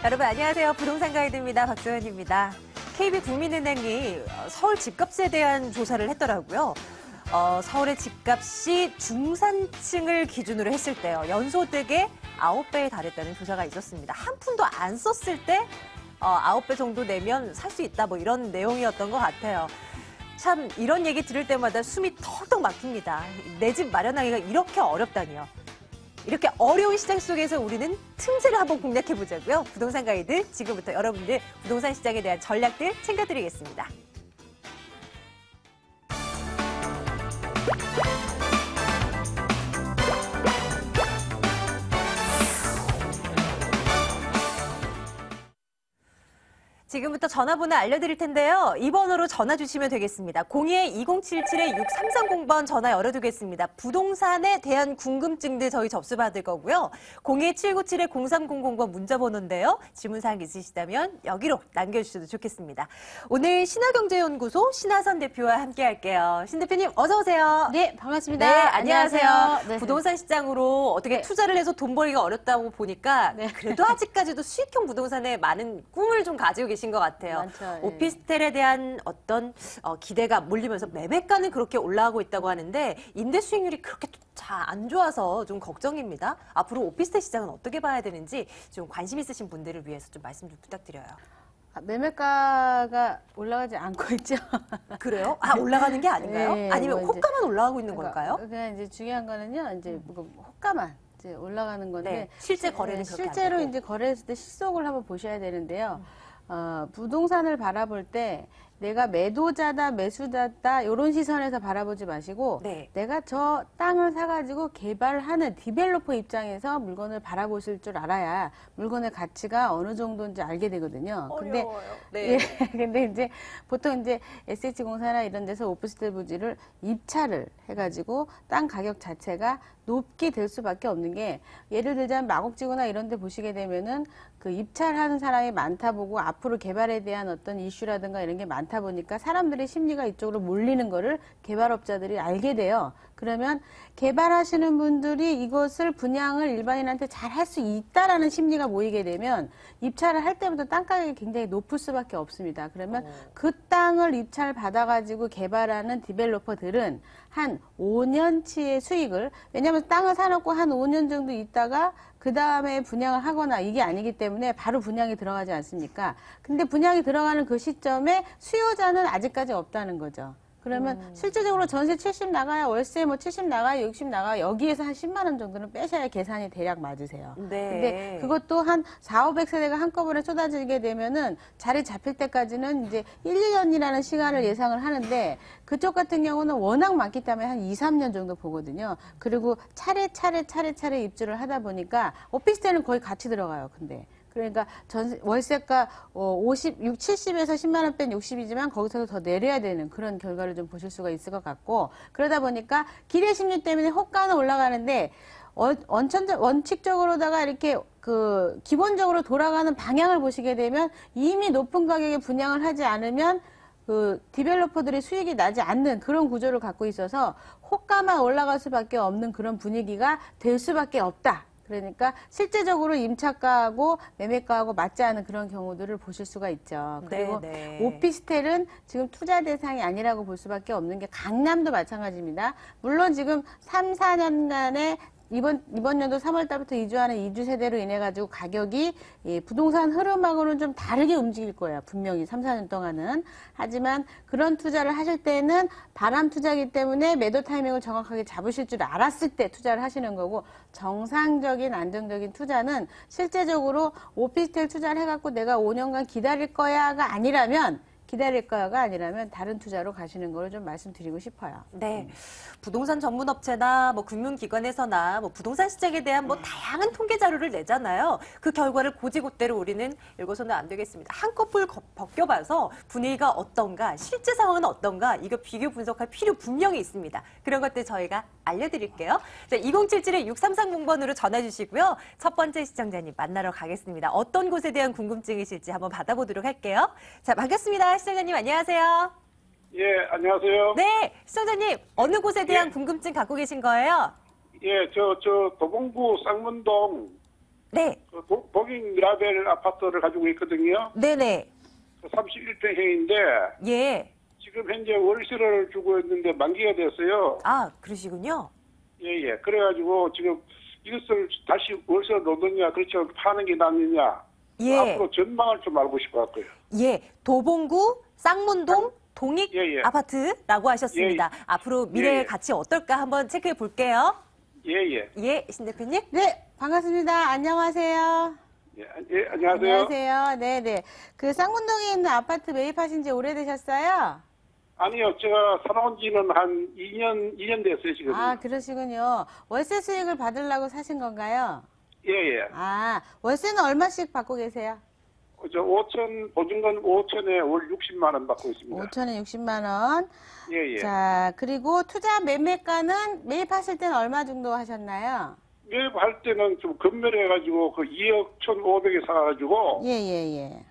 여러분 안녕하세요. 부동산 가이드입니다. 박소연입니다. KB국민은행이 서울 집값에 대한 조사를 했더라고요. 서울의 집값이 중산층을 기준으로 했을 때요. 연소득의 9배에 달했다는 조사가 있었습니다. 한 푼도 안 썼을 때 9배 정도 내면 살 수 있다. 뭐 이런 내용이었던 것 같아요. 참 이런 얘기 들을 때마다 숨이 턱턱 막힙니다. 내 집 마련하기가 이렇게 어렵다니요. 이렇게 어려운 시장 속에서 우리는 틈새를 한번 공략해보자고요. 부동산 가이드, 지금부터 여러분들 부동산 시장에 대한 전략들 챙겨드리겠습니다. 지금부터 전화번호 알려드릴 텐데요. 이 번호로 전화 주시면 되겠습니다. 02-2077-6330번 전화 열어두겠습니다. 부동산에 대한 궁금증들 저희 접수받을 거고요. 02-797-0300번 문자번호인데요. 질문사항 있으시다면 여기로 남겨주셔도 좋겠습니다. 오늘 신화경제연구소 신하선 대표와 함께 할게요. 신 대표님 어서 오세요. 네, 반갑습니다. 네, 안녕하세요. 네. 부동산 시장으로 어떻게 투자를 해서 돈 벌기가 어렵다고 보니까 그래도 아직까지도 수익형 부동산에 많은 꿈을 좀 가지고 계신 것 같아요. 많죠, 예. 오피스텔에 대한 어떤 기대가 몰리면서 매매가는 그렇게 올라가고 있다고 하는데 임대 수익률이 그렇게 잘 안 좋아서 좀 걱정입니다. 앞으로 오피스텔 시장은 어떻게 봐야 되는지 좀 관심 있으신 분들을 위해서 좀 말씀 좀 부탁드려요. 매매가가 올라가지 않고 있죠. 그래요? 올라가는 게 아닌가요? 네, 아니면 뭐 이제, 호가만 올라가고 있는 걸까요? 그냥 이제 중요한 거는요, 이제 호가만 이제 올라가는 건데 네, 실제 거래는 그렇게 실제로 안 되고. 이제 거래했을 때 실속을 한번 보셔야 되는데요. 부동산을 바라볼 때 내가 매도자다, 매수자다 이런 시선에서 바라보지 마시고 네. 내가 저 땅을 사가지고 개발하는 디벨로퍼 입장에서 물건을 바라보실 줄 알아야 물건의 가치가 어느 정도인지 알게 되거든요. 어려워요. 네. 예, 근데 이제 보통 이제 SH공사나 이런 데서 오피스텔 부지를 입찰을 해가지고 땅 가격 자체가 높게 될 수밖에 없는 게 예를 들자면 마곡지구나 이런 데 보시게 되면은 그 입찰하는 사람이 많다 보고 앞으로 개발에 대한 어떤 이슈라든가 이런 게 많다 보니까 사람들의 심리가 이쪽으로 몰리는 거를 개발업자들이 알게 돼요. 그러면 개발하시는 분들이 이것을 분양을 일반인한테 잘 할 수 있다라는 심리가 모이게 되면 입찰을 할 때부터 땅 가격이 굉장히 높을 수밖에 없습니다. 그러면 그 땅을 입찰 받아가지고 개발하는 디벨로퍼들은 한 5년치의 수익을, 왜냐하면 땅을 사놓고 한 5년 정도 있다가 그 다음에 분양을 하거나 이게 아니기 때문에 바로 분양이 들어가지 않습니까? 근데 분양이 들어가는 그 시점에 수요자는 아직까지 없다는 거죠. 그러면 실질적으로 전세 70 나가야 월세 뭐 70 나가야 60 나가야 여기에서 한 10만 원 정도는 빼셔야 계산이 대략 맞으세요. 네. 근데 그것도 한 4,500세대가 한꺼번에 쏟아지게 되면은 자리 잡힐 때까지는 이제 1, 2년이라는 시간을 예상을 하는데 그쪽 같은 경우는 워낙 많기 때문에 한 2, 3년 정도 보거든요. 그리고 차례차례 입주를 하다 보니까 오피스텔은 거의 같이 들어가요. 근데 그러니까 월세가 70에서 10만 원 뺀 60이지만 거기서도 더 내려야 되는 그런 결과를 좀 보실 수가 있을 것 같고, 그러다 보니까 기대 심리 때문에 호가는 올라가는데 원칙적으로다가 이렇게 그 기본적으로 돌아가는 방향을 보시게 되면 이미 높은 가격에 분양을 하지 않으면 그 디벨로퍼들이 수익이 나지 않는 그런 구조를 갖고 있어서 호가만 올라갈 수밖에 없는 그런 분위기가 될 수밖에 없다. 그러니까 실제적으로 임차가하고 매매가하고 맞지 않은 그런 경우들을 보실 수가 있죠. 그리고 네. 오피스텔은 지금 투자 대상이 아니라고 볼 수밖에 없는 게 강남도 마찬가지입니다. 물론 지금 3, 4년간의 이번 연도 3월 달부터 이주하는 이주 세대로 인해 가지고 가격이 부동산 흐름하고는 좀 다르게 움직일 거예요. 분명히 3, 4년 동안은. 하지만 그런 투자를 하실 때는 바람 투자이기 때문에 매도 타이밍을 정확하게 잡으실 줄 알았을 때 투자를 하시는 거고, 정상적인 안정적인 투자는 실제적으로 오피스텔 투자를 해갖고 내가 5년간 기다릴 거야가 아니라면 다른 투자로 가시는 걸 좀 말씀드리고 싶어요. 네. 부동산 전문 업체나 뭐 금융기관에서나 뭐 부동산 시장에 대한 뭐 다양한 통계 자료를 내잖아요. 그 결과를 고지고대로 우리는 읽어서는 안 되겠습니다. 한꺼풀 벗겨봐서 분위기가 어떤가, 실제 상황은 어떤가, 이거 비교 분석할 필요 분명히 있습니다. 그런 것들 저희가 알려드릴게요. 자, 2077-6330번으로 전화 주시고요. 첫 번째 시청자님 만나러 가겠습니다. 어떤 곳에 대한 궁금증이실지 한번 받아보도록 할게요. 자, 반갑습니다. 시청자님 안녕하세요. 예, 안녕하세요. 네, 시청자님 어느 곳에 대한 예. 궁금증 갖고 계신 거예요? 예, 저 도봉구 쌍문동 네. 그 복인 미라벨 아파트를 가지고 있거든요. 네네. 31평형인데 예. 지금 현재 월세를 주고 있는데 만기가 됐어요. 아, 그러시군요. 예예. 그래가지고 지금 이것을 다시 월세를 놓느냐, 그렇죠, 파는 게 낫느냐. 예. 앞으로 전망을 좀 알고 싶어갖고요. 예. 도봉구 쌍문동 동익 예, 예. 아파트라고 하셨습니다. 예. 앞으로 미래의 예, 예. 가치 어떨까 한번 체크해 볼게요. 예예. 예, 신 대표님. 네, 반갑습니다. 안녕하세요. 예, 예, 안녕하세요. 안녕하세요. 네네. 그 쌍문동에 있는 아파트 매입하신 지 오래되셨어요? 아니요, 제가 살아온 지는 한 2년 됐어요, 지금. 아, 그러시군요. 월세 수익을 받으려고 사신 건가요? 예예. 아, 월세는 얼마씩 받고 계세요? 저 5천, 보증금 5천에 월 60만 원 받고 있습니다. 5천에 60만 원. 예예. 자, 그리고 투자 매매가는 매입하실 때는 얼마 정도 하셨나요? 매입할 때는 좀 급매해가지고 그 2억 1,500에 사가지고 예, 예, 예.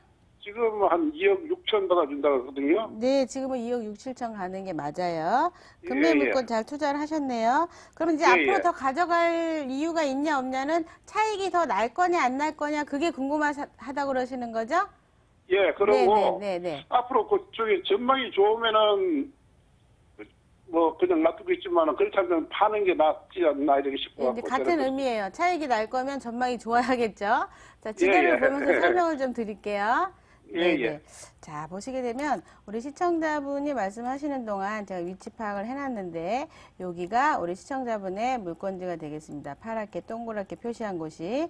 지금 한 2억 6천 받아준다고 하거든요. 네, 지금은 2억 6, 7천 가는 게 맞아요. 금매 예, 예. 물건 잘 투자를 하셨네요. 그럼 이제 예, 앞으로 예. 더 가져갈 이유가 있냐 없냐는 차익이 더 날 거냐 안 날 거냐 그게 궁금하다고 그러시는 거죠? 예, 그러고 네. 앞으로 그쪽에 전망이 좋으면은 뭐 그냥 놔두고 있지만은 그렇지 않으면 파는 게 낫지 않나 이렇게 네, 싶어갖고. 이제 같은 저는 의미예요. 차익이 날 거면 전망이 좋아야겠죠. 자, 지도를 예, 예. 보면서 설명을 좀 드릴게요. 예, 예. 자, 보시게 되면 우리 시청자분이 말씀하시는 동안 제가 위치 파악을 해놨는데 여기가 우리 시청자분의 물건지가 되겠습니다. 파랗게 동그랗게 표시한 곳이.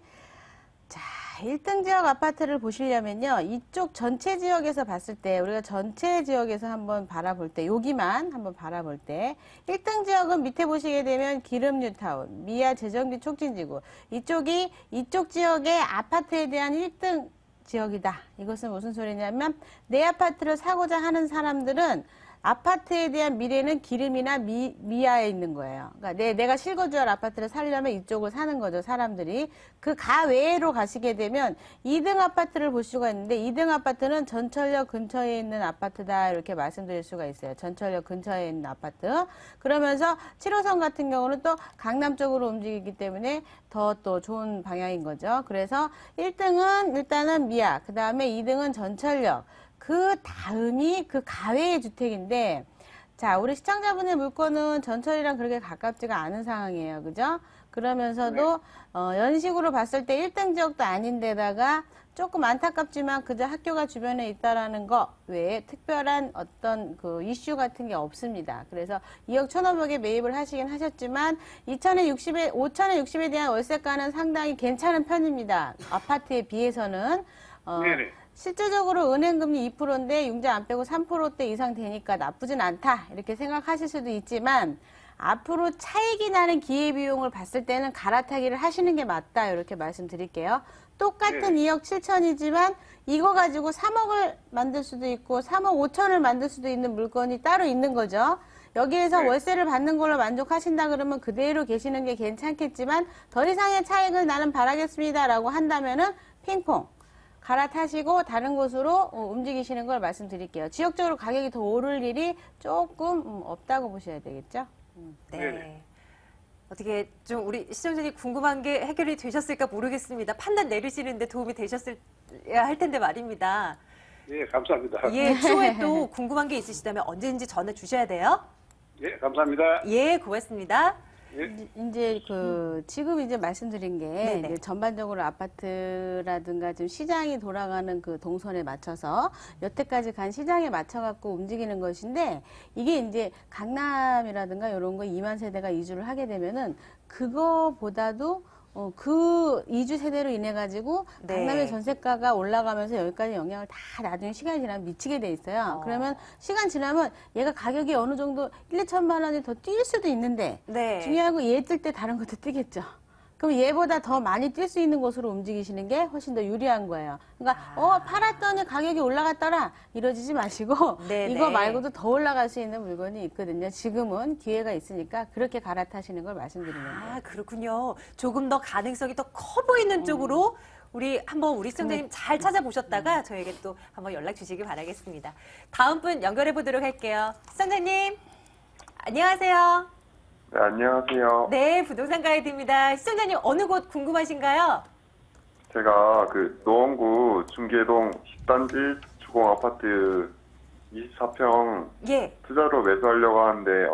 자, 1등 지역 아파트를 보시려면요. 이쪽 전체 지역에서 봤을 때 우리가 전체 지역에서 한번 바라볼 때 여기만 한번 바라볼 때 1등 지역은 밑에 보시게 되면 기름뉴타운, 미아 재정비 촉진지구 이쪽이 이쪽 지역의 아파트에 대한 1등 지역이다. 이것은 무슨 소리냐면 내 아파트를 사고자 하는 사람들은 아파트에 대한 미래는 기름이나 미아에 있는 거예요. 그러니까 내가 실거주할 아파트를 사려면 이쪽을 사는 거죠, 사람들이. 그 가외로 가시게 되면 2등 아파트를 볼 수가 있는데 2등 아파트는 전철역 근처에 있는 아파트다 이렇게 말씀드릴 수가 있어요. 전철역 근처에 있는 아파트. 그러면서 7호선 같은 경우는 또 강남 쪽으로 움직이기 때문에 더 또 좋은 방향인 거죠. 그래서 1등은 일단은 미아, 그 다음에 2등은 전철역. 그 다음이 그 가외의 주택인데, 자, 우리 시청자분의 물건은 전철이랑 그렇게 가깝지가 않은 상황이에요. 그죠? 그러면서도, 연식으로 봤을 때 1등 지역도 아닌데다가 조금 안타깝지만 그저 학교가 주변에 있다라는 거 외에 특별한 어떤 그 이슈 같은 게 없습니다. 그래서 2억 1,500에 매입을 하시긴 하셨지만 5천에 60에 대한 월세가는 상당히 괜찮은 편입니다. 아파트에 비해서는. 네네. 실질적으로 은행금리 2%인데 융자 안 빼고 3%대 이상 되니까 나쁘진 않다 이렇게 생각하실 수도 있지만 앞으로 차익이 나는 기회비용을 봤을 때는 갈아타기를 하시는 게 맞다 이렇게 말씀드릴게요. 똑같은 2억 7천이지만 이거 가지고 3억을 만들 수도 있고 3억 5천을 만들 수도 있는 물건이 따로 있는 거죠. 여기에서 네. 월세를 받는 걸로 만족하신다 그러면 그대로 계시는 게 괜찮겠지만 더 이상의 차익을 나는 바라겠습니다 라고 한다면은 핑퐁 갈아타시고 다른 곳으로 움직이시는 걸 말씀드릴게요. 지역적으로 가격이 더 오를 일이 조금 없다고 보셔야 되겠죠. 네. 네네. 어떻게 좀 우리 시청자님 궁금한 게 해결이 되셨을까 모르겠습니다. 판단 내리시는데 도움이 되셨어야 할 텐데 말입니다. 예, 감사합니다. 예, 추후에 또 궁금한 게 있으시다면 언제든지 전화 주셔야 돼요. 예, 감사합니다. 예, 고맙습니다. 예. 이제 지금 이제 말씀드린 게 네네. 이제 전반적으로 아파트라든가 지금 시장이 돌아가는 그 동선에 맞춰서 여태까지 간 시장에 맞춰갖고 움직이는 것인데 이게 이제 강남이라든가 이런 거 2만 세대가 이주를 하게 되면은 그거보다도 그 이주 세대로 인해 가지고 네. 강남의 전세가가 올라가면서 여기까지 영향을 다 나중에 시간이 지나면 미치게 돼 있어요. 그러면 시간 지나면 얘가 가격이 어느 정도 1, 2천만 원이 더 뛸 수도 있는데 네. 중요한 건 얘 뜰 때 다른 것도 뜨겠죠. 그럼 얘보다 더 많이 뛸 수 있는 곳으로 움직이시는 게 훨씬 더 유리한 거예요. 그러니까 팔았더니 가격이 올라갔더라 이러지지 마시고 네네. 이거 말고도 더 올라갈 수 있는 물건이 있거든요. 지금은 기회가 있으니까 그렇게 갈아타시는 걸 말씀드리는 거예요. 아, 그렇군요. 조금 더 가능성이 더 커 보이는 쪽으로 우리 시청자님 잘 찾아보셨다가 저에게 또 한번 연락 주시기 바라겠습니다. 다음 분 연결해 보도록 할게요. 시청자님, 안녕하세요. 네, 안녕하세요. 네, 부동산 가이드입니다. 시청자님 어느 곳 궁금하신가요? 제가 그 노원구 중계동 10단지 주공 아파트 24평 예. 투자로 매수하려고 하는데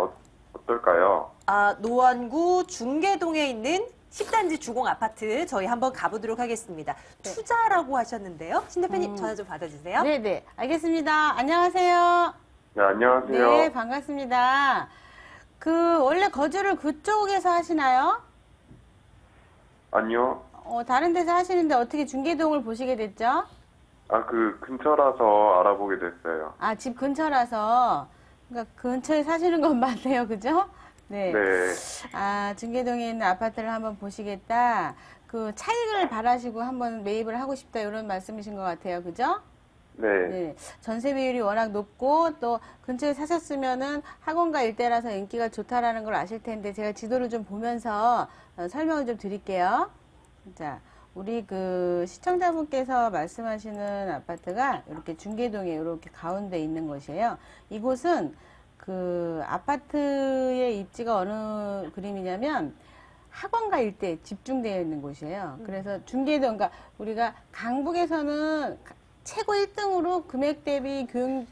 어떨까요? 노원구 중계동에 있는 10단지 주공 아파트 저희 한번 가보도록 하겠습니다. 네. 투자라고 하셨는데요. 신 대표님 전화 좀 받아주세요. 네네, 알겠습니다. 안녕하세요. 네, 안녕하세요. 네, 반갑습니다. 원래 거주를 그쪽에서 하시나요? 아니요. 다른 데서 하시는데 어떻게 중계동을 보시게 됐죠? 그 근처라서 알아보게 됐어요. 집 근처라서. 그러니까 근처에 사시는 건 맞네요, 그죠? 네. 네. 중계동에 있는 아파트를 한번 보시겠다. 차익을 바라시고 한번 매입을 하고 싶다, 이런 말씀이신 것 같아요, 그죠? 네. 네. 전세 비율이 워낙 높고 또 근처에 사셨으면은 학원가 일대라서 인기가 좋다라는 걸 아실 텐데 제가 지도를 좀 보면서 설명을 좀 드릴게요. 자, 우리 시청자분께서 말씀하시는 아파트가 이렇게 중계동에 이렇게 가운데 있는 곳이에요. 이곳은 아파트의 입지가 어느 그림이냐면 학원가 일대에 집중되어 있는 곳이에요. 그래서 중계동, 그러니까 우리가 강북에서는 최고 1등으로 금액 대비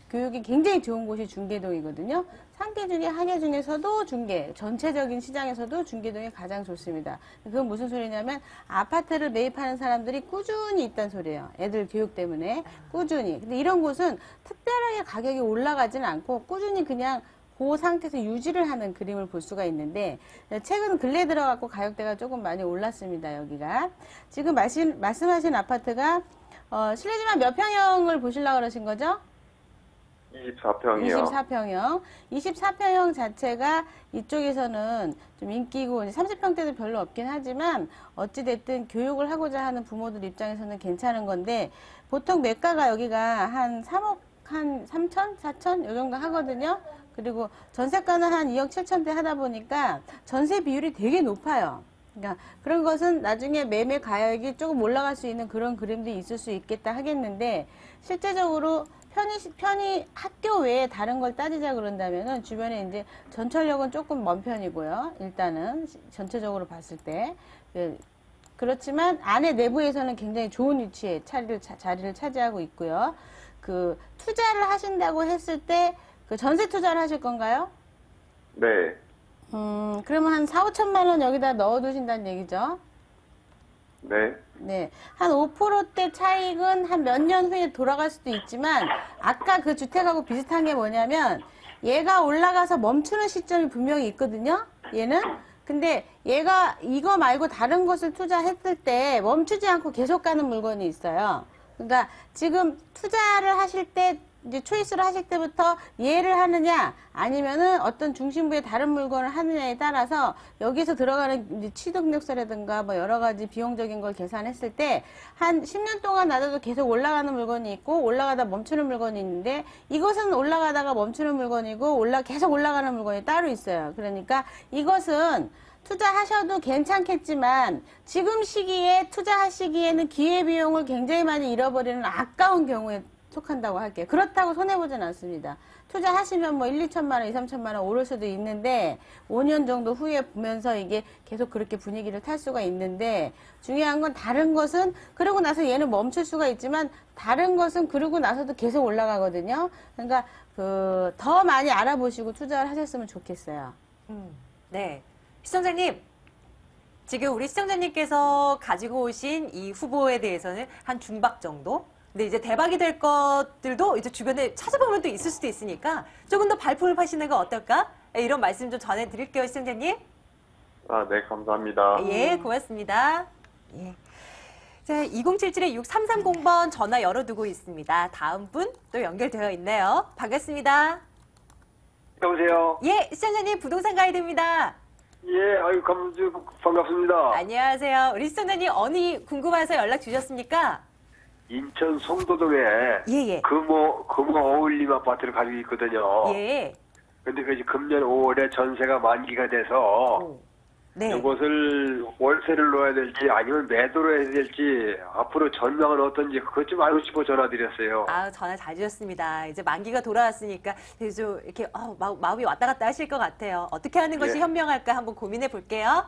교육이 굉장히 좋은 곳이 중계동이거든요. 상계 중에 한계 중에서도 전체적인 시장에서도 중계동이 가장 좋습니다. 그건 무슨 소리냐면 아파트를 매입하는 사람들이 꾸준히 있다는 소리예요. 애들 교육 때문에 꾸준히. 근데 이런 곳은 특별하게 가격이 올라가지는 않고 꾸준히 그냥 그 상태에서 유지를 하는 그림을 볼 수가 있는데 최근 근래 들어갖고 가격대가 조금 많이 올랐습니다. 여기가. 지금 말씀하신 아파트가 실례지만 몇 평형을 보시려고 그러신 거죠? 24평이요. 24평형. 24평형 자체가 이쪽에서는 좀 인기고 30평대도 별로 없긴 하지만 어찌됐든 교육을 하고자 하는 부모들 입장에서는 괜찮은 건데 보통 매가가 여기가 한 3억 한 3천? 4천? 요 정도 하거든요. 그리고 전세가는 한 2억 7천대 하다 보니까 전세 비율이 되게 높아요. 그러니까 그런 것은 나중에 매매 가격이 조금 올라갈 수 있는 그런 그림도 있을 수 있겠다 하겠는데 실제적으로 편히 학교 외에 다른 걸 따지자 그런다면은 주변에 이제 전철역은 조금 먼 편이고요. 일단은 전체적으로 봤을 때. 그렇지만 안에 내부에서는 굉장히 좋은 위치에 자리를 차지하고 있고요. 투자를 하신다고 했을 때 전세 투자를 하실 건가요? 네. 그러면 한 4, 5천만 원 여기다 넣어두신다는 얘기죠? 네. 네. 한 5%대 차익은 한 몇 년 후에 돌아갈 수도 있지만, 아까 그 주택하고 비슷한 게 뭐냐면, 얘가 올라가서 멈추는 시점이 분명히 있거든요? 얘는? 근데 얘가 이거 말고 다른 것을 투자했을 때 멈추지 않고 계속 가는 물건이 있어요. 그러니까 지금 투자를 하실 때 이제 초이스를 하실 때부터 얘를 하느냐 아니면은 어떤 중심부의 다른 물건을 하느냐에 따라서 여기서 들어가는 이제 취득력세라든가 뭐 여러 가지 비용적인 걸 계산했을 때 한 10년 동안 놔둬도 계속 올라가는 물건이 있고 올라가다 멈추는 물건이 있는데 이것은 올라가다가 멈추는 물건이고 계속 올라가는 물건이 따로 있어요. 그러니까 이것은 투자하셔도 괜찮겠지만 지금 시기에 투자하시기에는 기회비용을 굉장히 많이 잃어버리는 아까운 경우에 속한다고 할게요. 그렇다고 손해보진 않습니다. 투자하시면 뭐 1, 2천만 원, 2, 3천만 원 오를 수도 있는데 5년 정도 후에 보면서 이게 계속 그렇게 분위기를 탈 수가 있는데 중요한 건 다른 것은 그러고 나서 얘는 멈출 수가 있지만 다른 것은 그러고 나서도 계속 올라가거든요. 그러니까 더 많이 알아보시고 투자를 하셨으면 좋겠어요. 네. 시청자님, 지금 우리 시청자님께서 가지고 오신 이 후보에 대해서는 한 중박 정도? 근데 이제 대박이 될 것들도 이제 주변에 찾아보면 또 있을 수도 있으니까 조금 더 발품을 파시는 거 어떨까? 이런 말씀 좀 전해드릴게요, 시청자님. 네, 감사합니다. 예, 고맙습니다. 예. 자, 2077-6330번 전화 열어두고 있습니다. 다음 분 또 연결되어 있네요. 반갑습니다. 여보세요. 예, 시청자님 부동산 가이드입니다. 예, 반갑습니다. 안녕하세요. 우리 시청자님 어디 궁금해서 연락 주셨습니까? 인천 송도동에 예. 금호 어울림 아파트를 가지고 있거든요. 예. 근데 그것이 금년 5월에 전세가 만기가 돼서 네. 이것을 월세를 넣어야 될지 아니면 매도를 해야 될지 앞으로 전망은 어떤지 그것 좀 알고 싶어 전화드렸어요. 전화 잘 주셨습니다. 이제 만기가 돌아왔으니까 좀 이렇게 마음이 왔다 갔다 하실 것 같아요. 어떻게 하는 것이 예. 현명할까 한번 고민해 볼게요.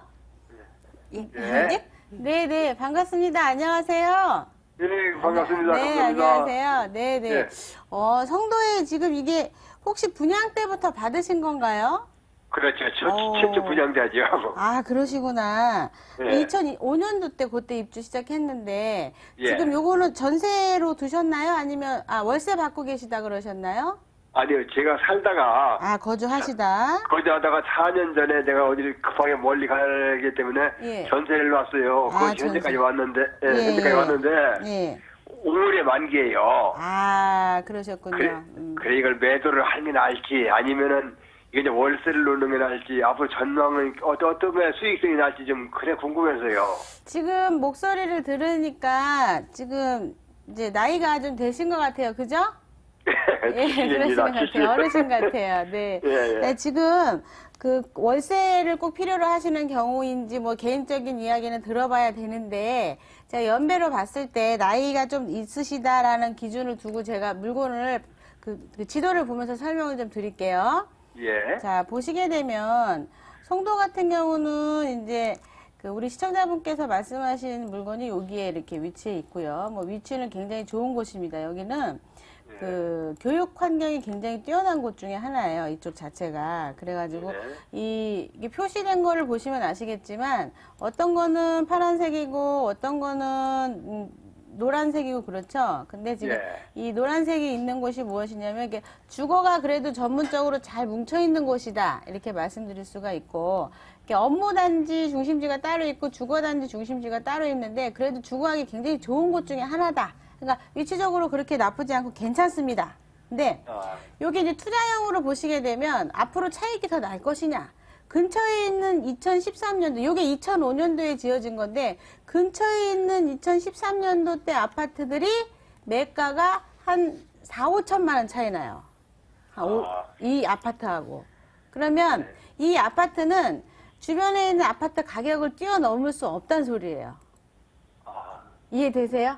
예. 예. 네네, 반갑습니다. 안녕하세요. 예, 반갑습니다. 네, 감사합니다. 안녕하세요. 네네. 네. 성도에 지금 이게 혹시 분양 때부터 받으신 건가요? 그렇죠. 어. 최초 분양자죠. 아, 그러시구나. 네. 2005년도 때 그때 입주 시작했는데 예. 지금 요거는 전세로 두셨나요? 아니면 월세 받고 계시다 그러셨나요? 아니요, 제가 살다가 아, 거주하시다. 거주하다가 4년 전에 내가 어디를 급하게 멀리 가기 때문에 예. 전세를 놨어요. 아, 거기 현재까지 전세. 왔는데, 예, 예. 현재까지 왔는데 예. 5월에 만기예요. 아, 그러셨군요. 그래, 그래 이걸 매도를 하는 게 나을지 아니면은 이게 이제 월세를 놓는 게 나을지 앞으로 전망은 어떤 게 수익성이 나을지 좀 그래 궁금해서요. 지금 목소리를 들으니까 지금 이제 나이가 좀 되신 것 같아요. 그죠? 예, 그러신 것 같아요. 어르신 같아요. 네. 예, 예. 네, 지금 그 월세를 꼭 필요로 하시는 경우인지 뭐 개인적인 이야기는 들어봐야 되는데 제가 연배로 봤을 때 나이가 좀 있으시다라는 기준을 두고 제가 물건을 그 지도를 보면서 설명을 좀 드릴게요. 예. 자, 보시게 되면 송도 같은 경우는 이제 그 우리 시청자분께서 말씀하신 물건이 여기에 이렇게 위치해 있고요. 뭐 위치는 굉장히 좋은 곳입니다. 여기는 그 교육 환경이 굉장히 뛰어난 곳 중에 하나예요. 이쪽 자체가. 그래가지고 이게 표시된 거를 보시면 아시겠지만 어떤 거는 파란색이고 어떤 거는 노란색이고 그렇죠. 근데 지금 예. 이 노란색이 있는 곳이 무엇이냐면 이게 주거가 그래도 전문적으로 잘 뭉쳐 있는 곳이다. 이렇게 말씀드릴 수가 있고 이렇게 업무단지 중심지가 따로 있고 주거단지 중심지가 따로 있는데 그래도 주거하기 굉장히 좋은 곳 중에 하나다. 그러니까 위치적으로 그렇게 나쁘지 않고 괜찮습니다. 근데 여기 이제 투자형으로 보시게 되면 앞으로 차익이 더 날 것이냐. 근처에 있는 2013년도, 요게 2005년도에 지어진 건데, 근처에 있는 2013년도 때 아파트들이 매가가 한 4, 5천만 원 차이 나요. 이 아파트하고. 그러면 이 아파트는 주변에 있는 아파트 가격을 뛰어넘을 수 없다는 소리예요. 이해되세요?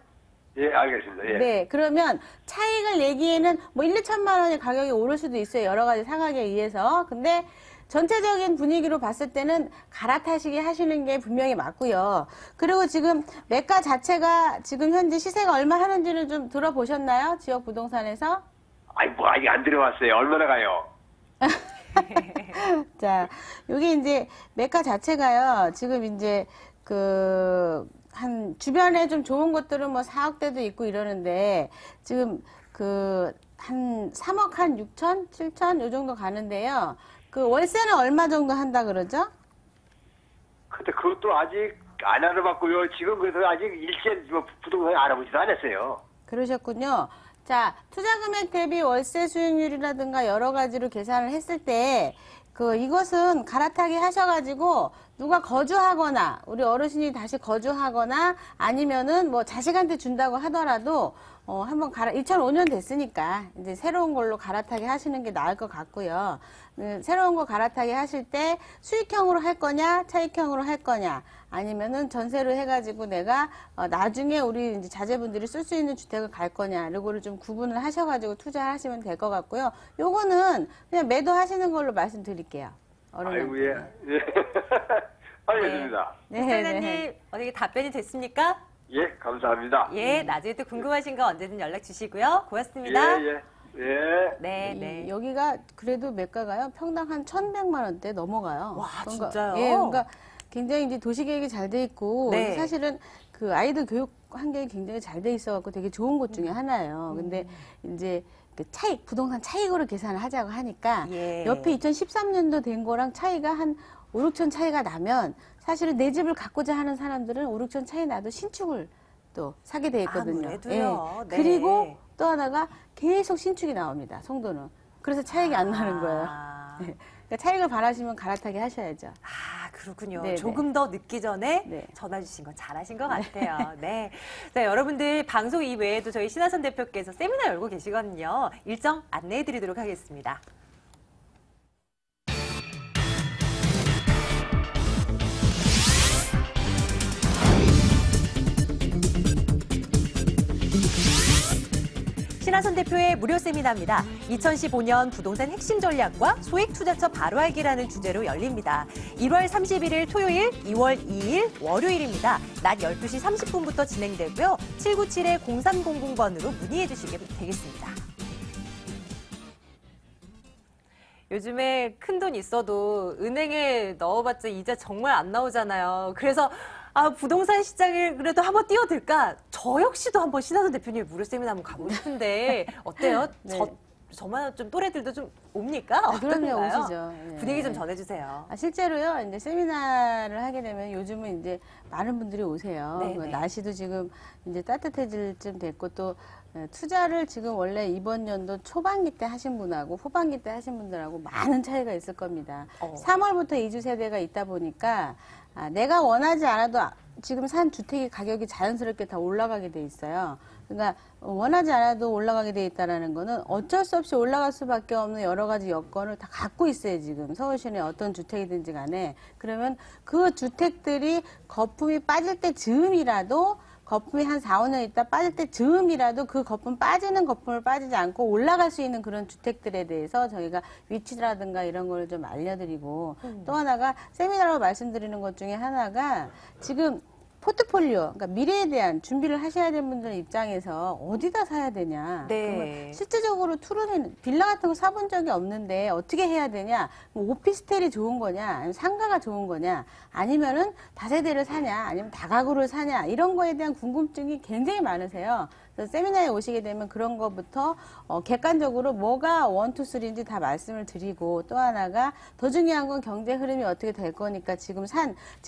예, 알겠습니다. 예. 네, 그러면 차익을 내기에는 뭐 1, 2천만 원의 가격이 오를 수도 있어요. 여러 가지 상황에 의해서. 근데 전체적인 분위기로 봤을 때는 갈아타시기 하시는 게 분명히 맞고요. 그리고 지금 매가 자체가 지금 현재 시세가 얼마 하는지를 좀 들어보셨나요? 지역 부동산에서? 아니, 뭐, 아직 안 들어왔어요. 얼마나 가요? 자, 여기 이제 매가 자체가요. 지금 이제 한 주변에 좀 좋은 곳들은 뭐 4억대도 있고 이러는데 지금 한 3억 한 6천, 7천 요 정도 가는데요. 그 월세는 얼마 정도 한다 그러죠? 근데 그것도 아직 안 알아봤고요. 지금 그래서 아직 일체 부동산 알아보지도 않았어요. 그러셨군요. 자, 투자 금액 대비 월세 수익률이라든가 여러 가지로 계산을 했을 때 이것은 갈아타기 하셔가지고 누가 거주하거나 우리 어르신이 다시 거주하거나 아니면은 뭐 자식한테 준다고 하더라도 한번 2005년 됐으니까 이제 새로운 걸로 갈아타기 하시는 게 나을 것 같고요. 새로운 거 갈아타기 하실 때 수익형으로 할 거냐, 차익형으로 할 거냐, 아니면은 전세로 해가지고 내가 나중에 우리 이제 자제분들이 쓸 수 있는 주택을 갈 거냐, 이거를 좀 구분을 하셔가지고 투자하시면 될 것 같고요. 요거는 그냥 매도하시는 걸로 말씀드릴게요. 아이고, 예. 예. 알겠습니다. 네, 사장님 네. 어떻게 답변이 됐습니까? 예, 감사합니다. 예, 나중에 또 궁금하신 거 언제든 연락 주시고요. 고맙습니다. 예, 예. 예. 네, 네. 여기가 그래도 매가가요 평당 한 1,100만 원대 넘어가요. 와, 그러니까, 진짜요? 예, 그러니까 굉장히 이제 도시계획이 잘 돼 있고 네. 사실은 그 아이들 교육 환경이 굉장히 잘 돼 있어갖고 되게 좋은 곳 중에 하나예요. 근데 이제 그 차익 부동산 차익으로 계산을 하자고 하니까 예. 옆에 2013년도 된 거랑 차이가 한 5, 6천 차이가 나면 사실은 내 집을 갖고자 하는 사람들은 5, 6천 차이 나도 신축을 또 사게 돼 있거든요. 아무래도요. 네. 그리고 또 하나가 계속 신축이 나옵니다. 송도는. 그래서 차익이 안 나는 거예요. 네. 그러니까 차익을 바라시면 갈아타기 하셔야죠. 아, 그렇군요. 네네. 조금 더 늦기 전에 네. 전화 주신 거 잘하신 것 같아요. 네. 자, 여러분들 방송 이외에도 저희 신하선 대표께서 세미나 열고 계시거든요. 일정 안내해 드리도록 하겠습니다. 신하선 대표의 무료 세미나입니다. 2015년 부동산 핵심 전략과 소액 투자처 바로 알기라는 주제로 열립니다. 1월 31일 토요일, 2월 2일 월요일입니다. 낮 12시 30분부터 진행되고요. 797-0300번으로 문의해 주시면 되겠습니다. 요즘에 큰돈 있어도 은행에 넣어봤자 이자 정말 안 나오잖아요. 그래서 부동산 시장을 그래도 한번 뛰어들까? 저 역시도 한번 신하선 대표님의 무료 세미나 한번 가보고 싶은데 어때요? 네. 저만 좀 또래들도 좀 옵니까? 그럼요, 어떤가요? 오시죠. 네. 분위기 좀 전해주세요. 실제로요, 이제 세미나를 하게 되면 요즘은 이제 많은 분들이 오세요. 네네. 날씨도 지금 이제 따뜻해질 쯤 됐고 또 투자를 지금 원래 이번 연도 초반기 때 하신 분하고 후반기 때 하신 분들하고 많은 차이가 있을 겁니다. 3월부터 이주 세대가 있다 보니까 내가 원하지 않아도 지금 산 주택의 가격이 자연스럽게 다 올라가게 돼 있어요. 그러니까 원하지 않아도 올라가게 돼 있다는 거는 어쩔 수 없이 올라갈 수밖에 없는 여러 가지 여건을 다 갖고 있어요, 지금. 서울시내 어떤 주택이든지 간에. 그러면 그 주택들이 거품이 빠질 때 즈음이라도 거품이 한 4, 5년 있다 빠질 때 즈음이라도 그 거품 빠지는 거품을 빠지지 않고 올라갈 수 있는 그런 주택들에 대해서 저희가 위치라든가 이런 걸 좀 알려드리고 또 하나가 세미나로 말씀드리는 것 중에 하나가 지금 포트폴리오, 그러니까 미래에 대한 준비를 하셔야 되는 분들 입장에서 어디다 사야 되냐. 네. 그러면 실질적으로 투룸이 빌라 같은 거 사본 적이 없는데 어떻게 해야 되냐. 오피스텔이 좋은 거냐, 아니면 상가가 좋은 거냐, 아니면은 다세대를 사냐, 아니면 다가구를 사냐, 이런 거에 대한 궁금증이 굉장히 많으세요. 그래서 세미나에 오시게 되면 그런 것부터 객관적으로 뭐가 1, 2, 3인지 다 말씀을 드리고 또 하나가 더 중요한 건 경제 흐름이 어떻게 될 거니까 지금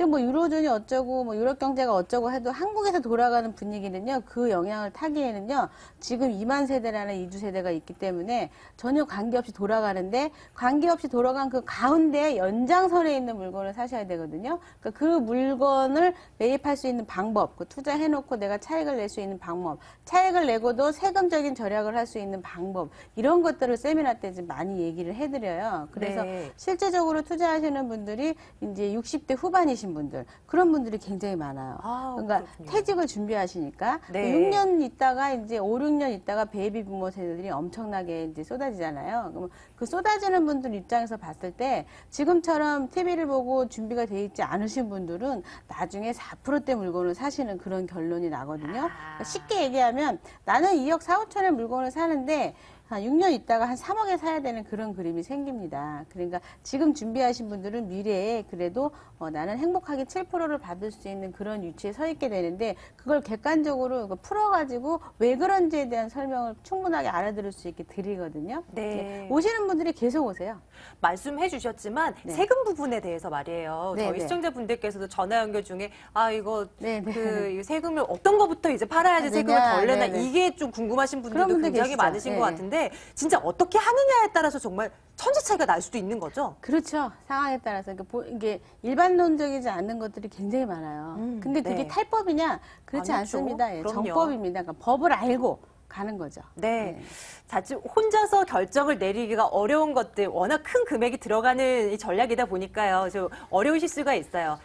뭐 유로존이 어쩌고 뭐 유럽 경제가 어쩌고 해도 한국에서 돌아가는 분위기는요, 그 영향을 타기에는요, 지금 2만 세대라는 이주 세대가 있기 때문에 전혀 관계없이 돌아가는데 관계없이 돌아간 그 가운데 연장선에 있는 물건을 사셔야 되거든요. 그러니까 그 물건을 매입할 수 있는 방법, 그 투자해놓고 내가 차익을 낼 수 있는 방법, 차익을 내고도 세금적인 절약을 할 수 있는 방법, 이런 것들을 세미나 때 좀 많이 얘기를 해드려요. 그래서 네. 실제적으로 투자하시는 분들이 이제 60대 후반이신 분들, 그런 분들이 굉장히 많아요. 그러니까 그렇군요. 퇴직을 준비하시니까 네. 6년 있다가 이제 5, 6년 있다가 베이비 부모 세대들이 엄청나게 이제 쏟아지잖아요. 그럼 그 쏟아지는 분들 입장에서 봤을 때 지금처럼 TV를 보고 준비가 돼 있지 않으신 분들은 나중에 4%대 물건을 사시는 그런 결론이 나거든요. 그러니까 쉽게 얘기하면 나는 2억 4, 5천의 물건을 사는데 한 6년 있다가 한 3억에 사야 되는 그런 그림이 생깁니다. 그러니까 지금 준비하신 분들은 미래에 그래도 나는 행복하게 7%를 받을 수 있는 그런 위치에 서 있게 되는데 그걸 객관적으로 풀어가지고 왜 그런지에 대한 설명을 충분하게 알아들을 수 있게 드리거든요. 네. 오시는 분들이 계속 오세요. 말씀해 주셨지만 네. 세금 부분에 대해서 말이에요. 네, 저희 네. 시청자분들께서도 전화 연결 중에 이거 네, 네. 그 세금을 어떤 거부터 이제 팔아야지 네, 세금을 네, 덜 내나 네, 네. 이게 좀 궁금하신 분들도 그런 분들 굉장히 계시죠. 많으신 네, 것 네. 같은데 진짜 어떻게 하느냐에 따라서 정말 천지 차이가 날 수도 있는 거죠. 그렇죠. 상황에 따라서. 이게 일반론적이지 않는 것들이 굉장히 많아요. 근데 그게 네. 탈법이냐? 그렇지 아니죠. 않습니다. 예, 그럼요. 정법입니다. 그러니까 법을 알고 가는 거죠. 네. 자칫 혼자서 결정을 내리기가 어려운 것들, 워낙 큰 금액이 들어가는 이 전략이다 보니까요. 좀 어려우실 수가 있어요.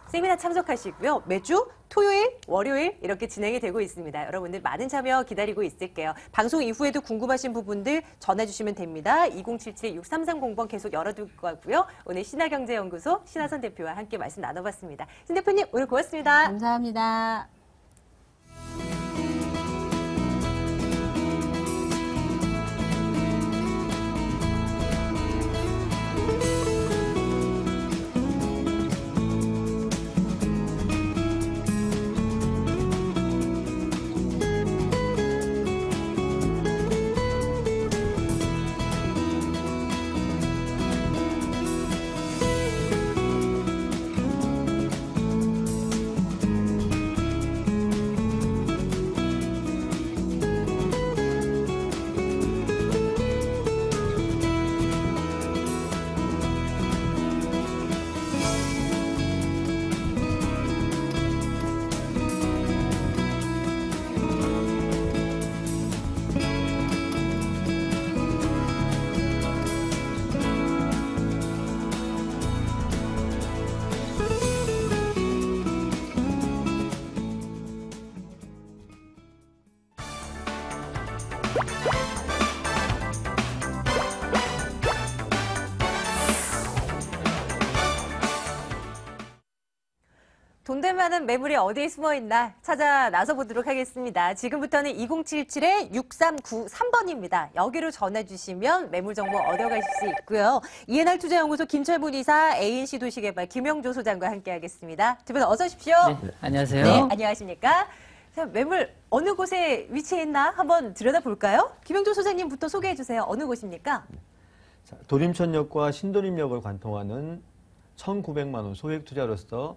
세미나 참석하시고요. 매주 토요일, 월요일 이렇게 진행이 되고 있습니다. 여러분들 많은 참여 기다리고 있을게요. 방송 이후에도 궁금하신 부분들 전해 주시면 됩니다. 2077-6330번 계속 열어둘 거고요. 오늘 신하경제연구소 신하선 대표와 함께 말씀 나눠봤습니다. 신 대표님 오늘 고맙습니다. 감사합니다. 과연 매물이 어디에 숨어 있나 찾아 나서 보도록 하겠습니다. 지금부터는 2077-6393번입니다. 여기로 전해 주시면 매물 정보 얻어가실 수 있고요. 이해날 투자연구소 김철문 이사, ANC 도시개발 김영조 소장과 함께하겠습니다. 두 분 어서 오십시오. 네, 안녕하세요. 네, 안녕하십니까? 자, 매물 어느 곳에 위치해 있나 한번 들여다볼까요? 김영조 소장님부터 소개해 주세요. 어느 곳입니까? 자, 도림천역과 신도림역을 관통하는 1,900만 원 소액 투자로서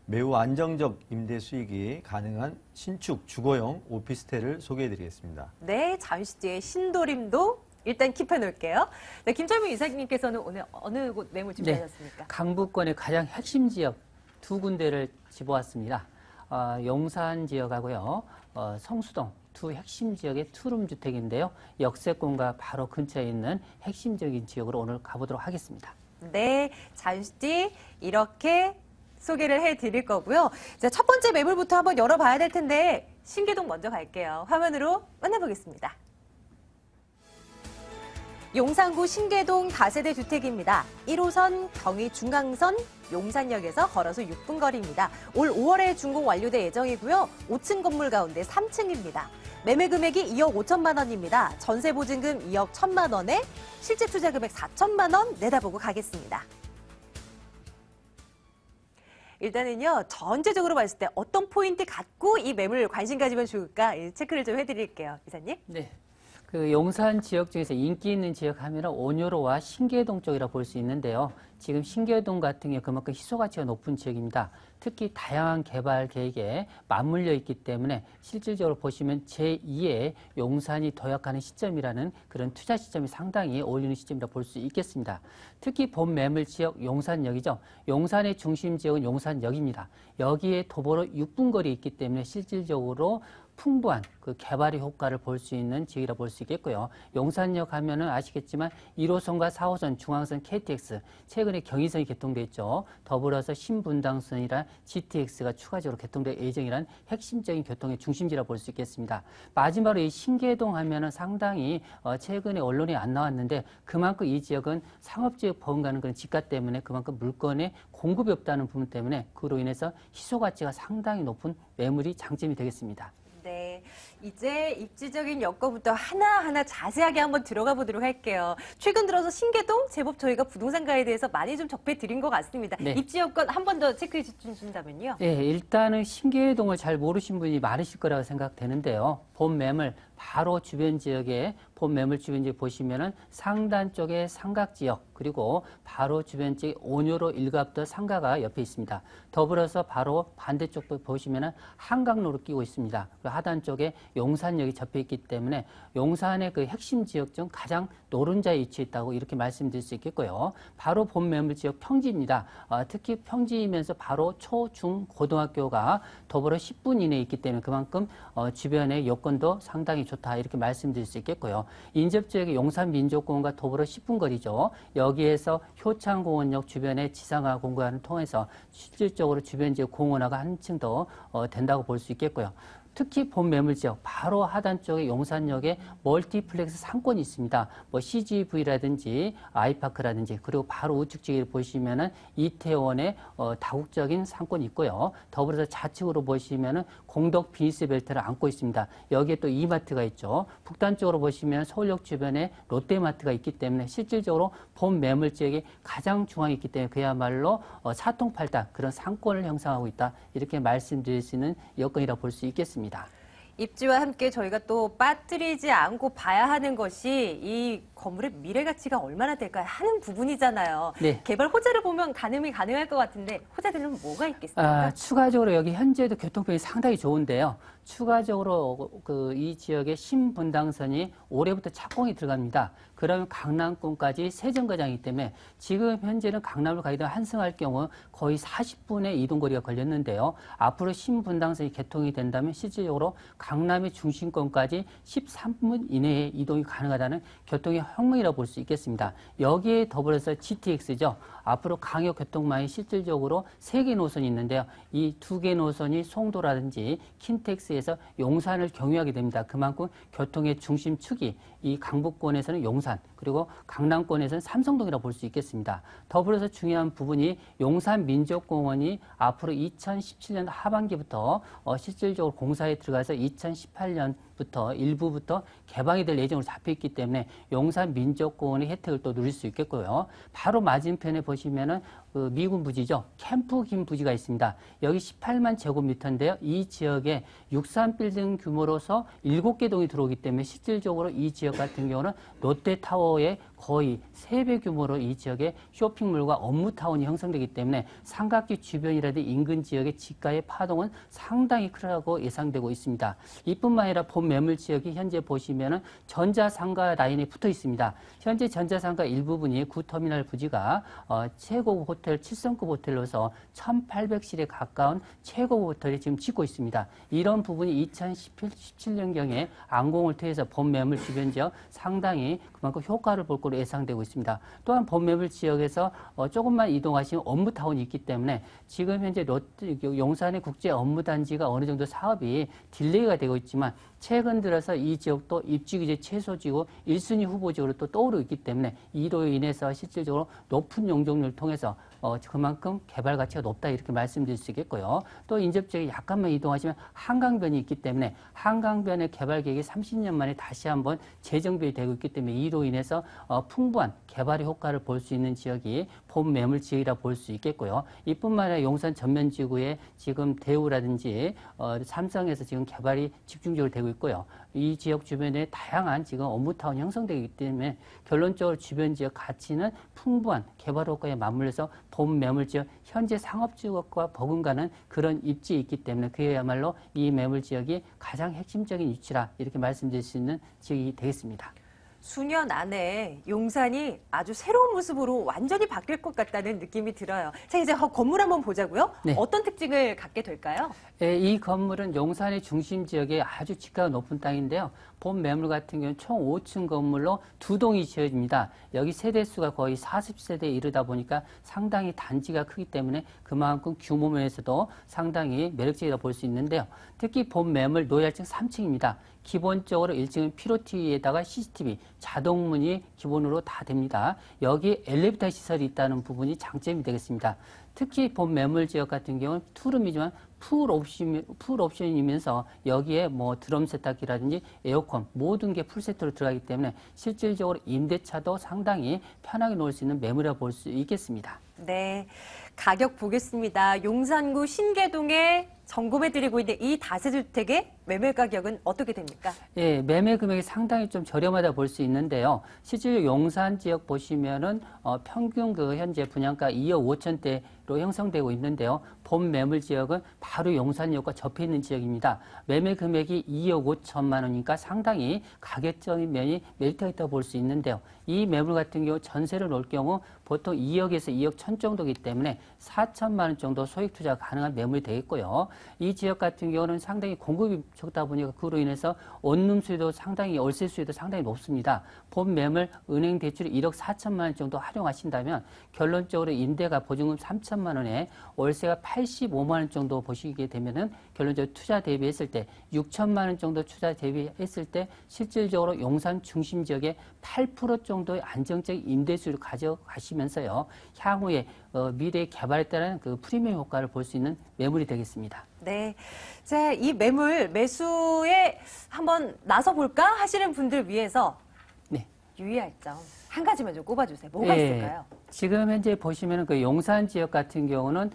매우 안정적 임대 수익이 가능한 신축 주거용 오피스텔을 소개해드리겠습니다. 네, 잠시 뒤에 신도림도 일단 킵해 놓을게요. 네, 김철문 이사님께서는 오늘 어느 곳 매물 준비하셨습니까? 강북권의 가장 핵심 지역 두 군데를 집어왔습니다. 용산 지역하고요, 성수동 두 핵심 지역의 투룸 주택인데요. 역세권과 바로 근처에 있는 핵심적인 지역으로 오늘 가보도록 하겠습니다. 네, 잠시 뒤 이렇게 소개를 해드릴 거고요. 자, 첫 번째 매물부터 한번 열어봐야 될 텐데 신계동 먼저 갈게요. 화면으로 만나보겠습니다. 용산구 신계동 다세대 주택입니다. 1호선 경의 중앙선 용산역에서 걸어서 6분 거리입니다. 올 5월에 준공 완료될 예정이고요. 5층 건물 가운데 3층입니다. 매매 금액이 2억 5천만 원입니다. 전세 보증금 2억 1천만 원에 실제 투자 금액 4천만 원 내다보고 가겠습니다. 일단은요, 전체적으로 봤을 때 어떤 포인트 갖고 이 매물 관심 가지면 좋을까 체크를 좀 해드릴게요. 이사님. 네. 그 용산 지역 중에서 인기 있는 지역 하면 온효로와 신계동 쪽이라 볼 수 있는데요. 지금 신계동 같은 경우 그만큼 희소 가치가 높은 지역입니다. 특히 다양한 개발 계획에 맞물려 있기 때문에 실질적으로 보시면 제2의 용산이 도약하는 시점이라는 그런 투자 시점이 상당히 어울리는 시점이라 볼 수 있겠습니다. 특히 본 매물 지역 용산역이죠. 용산의 중심 지역은 용산역입니다. 여기에 도보로 6분 거리에 있기 때문에 실질적으로 풍부한 그 개발의 효과를 볼 수 있는 지역이라 볼 수 있겠고요. 용산역 하면은 아시겠지만 1호선과 4호선, 중앙선 KTX, 최근에 경의선이 개통돼 있죠. 더불어서 신분당선이랑 GTX가 추가적으로 개통될 예정이란 핵심적인 교통의 중심지라 볼 수 있겠습니다. 마지막으로 이 신계동 하면은 상당히 최근에 언론에 안 나왔는데 그만큼 이 지역은 상업지역 버금가는 그런 집가 때문에 그만큼 물건의 공급이 없다는 부분 때문에 그로 인해서 희소 가치가 상당히 높은 매물이 장점이 되겠습니다. 네, 이제 입지적인 여건부터 하나하나 자세하게 한번 들어가 보도록 할게요. 최근 들어서 신계동 제법 저희가 부동산가에 대해서 많이 좀 접해 드린 것 같습니다. 네. 입지 여건 한 번 더 체크해 주신다면요. 네, 일단은 신계동을 잘 모르신 분이 많으실 거라고 생각되는데요. 본 매물 바로 주변 지역에 본 매물 주변 지역 보시면은 상단 쪽에 상각 지역 그리고 바로 주변 지역 온효로 일갑도 상가가 옆에 있습니다. 더불어서 바로 반대쪽 보시면은 한강로를 끼고 있습니다. 그리고 하단 쪽에 용산역이 접해 있기 때문에 용산의 그 핵심 지역 중 가장 노른자에 위치해 있다고 이렇게 말씀드릴 수 있겠고요. 바로 본 매물 지역 평지입니다. 특히 평지이면서 바로 초, 중, 고등학교가 더불어 10분 이내에 있기 때문에 그만큼 주변의 여건도 상당히 좋다 이렇게 말씀드릴 수 있겠고요. 인접지역의 용산민족공원과 더불어 10분 거리죠. 여기에서 효창공원역 주변의 지상화 공간을 통해서 실질적으로 주변 지역 공원화가 한층 더 된다고 볼 수 있겠고요. 특히 본 매물 지역 바로 하단 쪽에 용산역에 멀티플렉스 상권이 있습니다. 뭐 CGV라든지 아이파크라든지 그리고 바로 우측 지역에 보시면은 이태원의 다국적인 상권이 있고요. 더불어서 좌측으로 보시면은 공덕 비즈니스 벨트를 안고 있습니다. 여기에 또 이마트가 있죠. 북단 쪽으로 보시면 서울역 주변에 롯데마트가 있기 때문에 실질적으로 본 매물 지역이 가장 중앙에 있기 때문에 그야말로 사통팔달 그런 상권을 형성하고 있다. 이렇게 말씀드릴 수 있는 여건이라 볼 수 있겠습니다. 입지와 함께 저희가 또 빠뜨리지 않고 봐야 하는 것이 이 건물의 미래 가치가 얼마나 될까 하는 부분이잖아요. 네. 개발 호재를 보면 가늠이 가능할 것 같은데 호재들은 뭐가 있겠습니까? 추가적으로 여기 현재도 교통편이 상당히 좋은데요. 추가적으로 이 지역의 신분당선이 올해부터 착공이 들어갑니다. 그러면 강남권까지 세 정거장이기 때문에 지금 현재는 강남을 가기도 환승할 경우 거의 40분의 이동거리가 걸렸는데요. 앞으로 신분당선이 개통이 된다면 실질적으로 강남의 중심권까지 13분 이내에 이동이 가능하다는 교통의 혁명이라고 볼 수 있겠습니다. 여기에 더불어서 GTX죠. 앞으로 강역교통망이 실질적으로 3개 노선이 있는데요. 이 2개 노선이 송도라든지 킨텍스에서 용산을 경유하게 됩니다. 그만큼 교통의 중심축이 이 강북권에서는 용산, 그리고 강남권에서는 삼성동이라고 볼 수 있겠습니다. 더불어서 중요한 부분이 용산민족공원이 앞으로 2017년 하반기부터 실질적으로 공사에 들어가서 2018년부터 일부부터 개방이 될 예정으로 잡혀 있기 때문에 용산민족공원의 혜택을 또 누릴 수 있겠고요. 바로 맞은편에 보시면은 그 미군 부지죠. 캠프김 부지가 있습니다. 여기 18만 제곱미터인데요. 이 지역에 63빌딩 규모로서 7개 동이 들어오기 때문에 실질적으로 이 지역 같은 경우는 롯데타워의 거의 3배 규모로 이 지역에 쇼핑몰과 업무타운이 형성되기 때문에 삼각지 주변이라든지 인근 지역의 지가의 파동은 상당히 크다고 예상되고 있습니다. 이뿐만 아니라 본 매물 지역이 현재 보시면은 전자상가 라인에 붙어 있습니다. 현재 전자상가 일부분이 구터미널 부지가 최고급 호텔 7성급 호텔로서 1800실에 가까운 최고급 호텔이 지금 짓고 있습니다. 이런 부분이 2017년경에 안공을 통해서 본 매물 주변 지역 상당히 그만큼 효과를 볼 것으로 예상되고 있습니다. 또한 본 매물 지역에서 조금만 이동하시면 업무타운이 있기 때문에 지금 현재 용산의 국제 업무단지가 어느 정도 사업이 딜레이가 되고 있지만 최근 들어서 이 지역도 입주규제 최소지구 1순위 후보지구로 또 떠오르고 있기 때문에 이로 인해서 실질적으로 높은 용적률을 통해서 그만큼 개발 가치가 높다 이렇게 말씀드릴 수 있겠고요. 또 인접지역에 약간만 이동하시면 한강변이 있기 때문에 한강변의 개발 계획이 30년 만에 다시 한번 재정비되고 있기 때문에 이로 인해서 풍부한 개발의 효과를 볼 수 있는 지역이 본 매물 지역이라 볼 수 있겠고요. 이뿐만 아니라 용산 전면지구에 지금 대우라든지 삼성에서 지금 개발이 집중적으로 되고 있고요. 이 지역 주변에 다양한 지금 업무타운 형성되기 때문에 결론적으로 주변 지역 가치는 풍부한 개발 효과에 맞물려서 본 매물 지역 현재 상업지역과 버금가는 그런 입지에 있기 때문에 그야말로 이 매물 지역이 가장 핵심적인 위치라 이렇게 말씀드릴 수 있는 지역이 되겠습니다. 수년 안에 용산이 아주 새로운 모습으로 완전히 바뀔 것 같다는 느낌이 들어요. 자, 이제 건물 한번 보자고요. 네. 어떤 특징을 갖게 될까요? 이 건물은 용산의 중심 지역에 아주 지가가 높은 땅인데요. 본 매물 같은 경우는 총 5층 건물로 2동이 지어집니다. 여기 세대수가 거의 40세대에 이르다 보니까 상당히 단지가 크기 때문에 그만큼 규모 면에서도 상당히 매력적이라 볼 수 있는데요. 특히 본 매물 노열층 3층입니다. 기본적으로 1층은 피로티에다가 CCTV, 자동문이 기본으로 다 됩니다. 여기 엘리베이터 시설이 있다는 부분이 장점이 되겠습니다. 특히 본 매물 지역 같은 경우는 투룸이지만 풀 옵션이면서 여기에 뭐 드럼 세탁기라든지 에어컨 모든 게 풀세트로 들어가기 때문에 실질적으로 임대차도 상당히 편하게 놓을 수 있는 매물이라 볼 수 있겠습니다. 네, 가격 보겠습니다. 용산구 신계동에 점검해드리고 있는 이 다세주택의 매매 가격은 어떻게 됩니까? 예, 매매 금액이 상당히 좀 저렴하다 볼 수 있는데요. 실제로 용산 지역 보시면은 평균 그 현재 분양가 2억 5천대로 형성되고 있는데요. 본 매물 지역은 바로 용산역과 접해 있는 지역입니다. 매매 금액이 2억 5천만 원이니까 상당히 가격적인 면이 메리트가 있다고 볼 수 있는데요. 이 매물 같은 경우 전세를 놓을 경우 보통 2억에서 2억 1천 정도이기 때문에 4천만 원 정도 소액 투자가 가능한 매물이 되겠고요. 이 지역 같은 경우는 상당히 공급이 적다 보니까 그로 인해서 원룸 수요도 상당히 월세 수요도 상당히 높습니다. 본 매물 은행 대출이 1억 4천만 원 정도 활용하신다면 결론적으로 임대가 보증금 3천만 원에 월세가 85만 원 정도 보시게 되면은 결론적으로 투자 대비했을 때 6천만 원 정도 투자 대비했을 때 실질적으로 용산 중심 지역에 8% 정도의 안정적인 임대 수요를 가져가시면서요. 향후에 미래 개발에 따른 그 프리미엄 효과를 볼 수 있는 매물이 되겠습니다. 네. 자, 이 매물 매수에 한번 나서 볼까 하시는 분들 위해서 네. 유의할 점 한 가지만 좀 꼽아주세요. 뭐가 있을까요? 지금 현재 보시면은 그 용산 지역 같은 경우는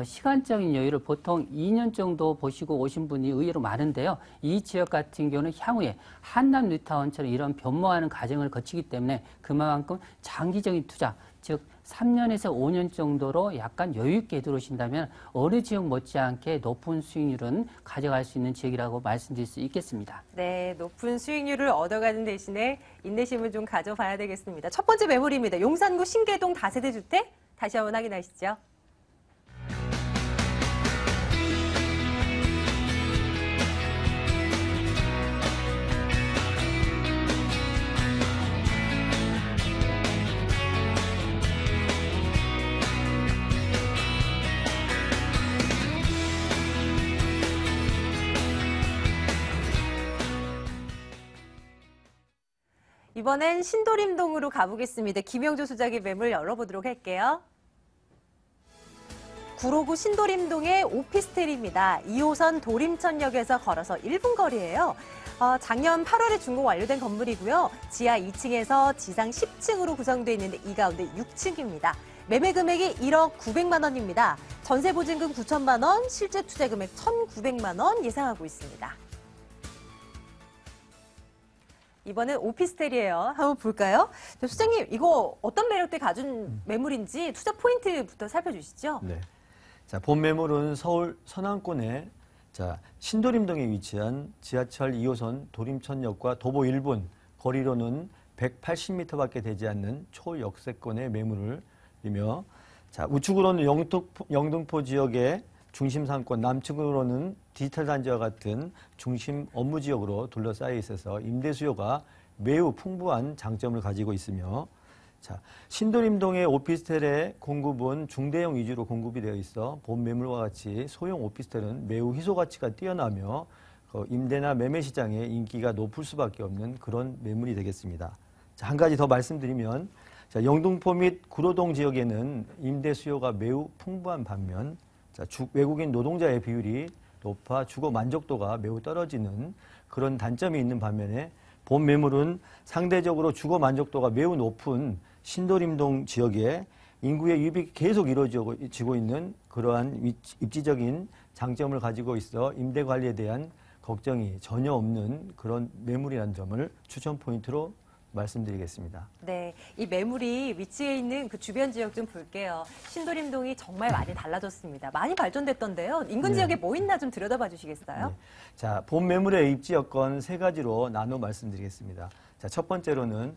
시간적인 여유를 보통 2년 정도 보시고 오신 분이 의외로 많은데요. 이 지역 같은 경우는 향후에 한남 뉴타운처럼 이런 변모하는 과정을 거치기 때문에 그만큼 장기적인 투자, 즉 3년에서 5년 정도로 약간 여유 있게 들어오신다면 어느 지역 못지않게 높은 수익률은 가져갈 수 있는 지역이라고 말씀드릴 수 있겠습니다. 네, 높은 수익률을 얻어가는 대신에 인내심을 좀 가져봐야 되겠습니다. 첫 번째 매물입니다. 용산구 신계동 다세대 주택 다시 한번 확인하시죠. 이번엔 신도림동으로 가보겠습니다. 김영조 소장의 매물 열어보도록 할게요. 구로구 신도림동의 오피스텔입니다. 2호선 도림천역에서 걸어서 1분 거리예요. 작년 8월에 준공 완료된 건물이고요. 지하 2층에서 지상 10층으로 구성되어 있는데 이 가운데 6층입니다. 매매 금액이 1억 900만 원입니다. 전세 보증금 9천만 원, 실제 투자 금액 1,900만 원 예상하고 있습니다. 이번엔 오피스텔이에요. 한번 볼까요? 소장님, 이거 어떤 매력대 가진 매물인지 투자 포인트부터 살펴주시죠. 네. 자, 본 매물은 서울 서남권의 신도림동에 위치한 지하철 2호선 도림천역과 도보 1분, 거리로는 180m밖에 되지 않는 초역세권의 매물이며, 우측으로는 영등포 지역의 중심 상권, 남측으로는 디지털 단지와 같은 중심 업무 지역으로 둘러싸여 있어서 임대 수요가 매우 풍부한 장점을 가지고 있으며, 신도림동의 오피스텔의 공급은 중대형 위주로 공급이 되어 있어 본 매물과 같이 소형 오피스텔은 매우 희소 가치가 뛰어나며 임대나 매매 시장에 인기가 높을 수밖에 없는 그런 매물이 되겠습니다. 한 가지 더 말씀드리면, 영등포 및 구로동 지역에는 임대 수요가 매우 풍부한 반면 외국인 노동자의 비율이 높아 주거 만족도가 매우 떨어지는 그런 단점이 있는 반면에 본 매물은 상대적으로 주거 만족도가 매우 높은 신도림동 지역에 인구의 유입이 계속 이루어지고 있는 그러한 입지적인 장점을 가지고 있어 임대 관리에 대한 걱정이 전혀 없는 그런 매물이라는 점을 추천 포인트로 말씀드리겠습니다. 네, 이 매물이 위치해 있는 그 주변 지역 좀 볼게요. 신도림동이 정말 많이 달라졌습니다. 많이 발전됐던데요. 인근 지역에 뭐 있나 좀 들여다봐 주시겠어요? 네. 본 매물의 입지 여건 세 가지로 나눠 말씀드리겠습니다. 첫 번째로는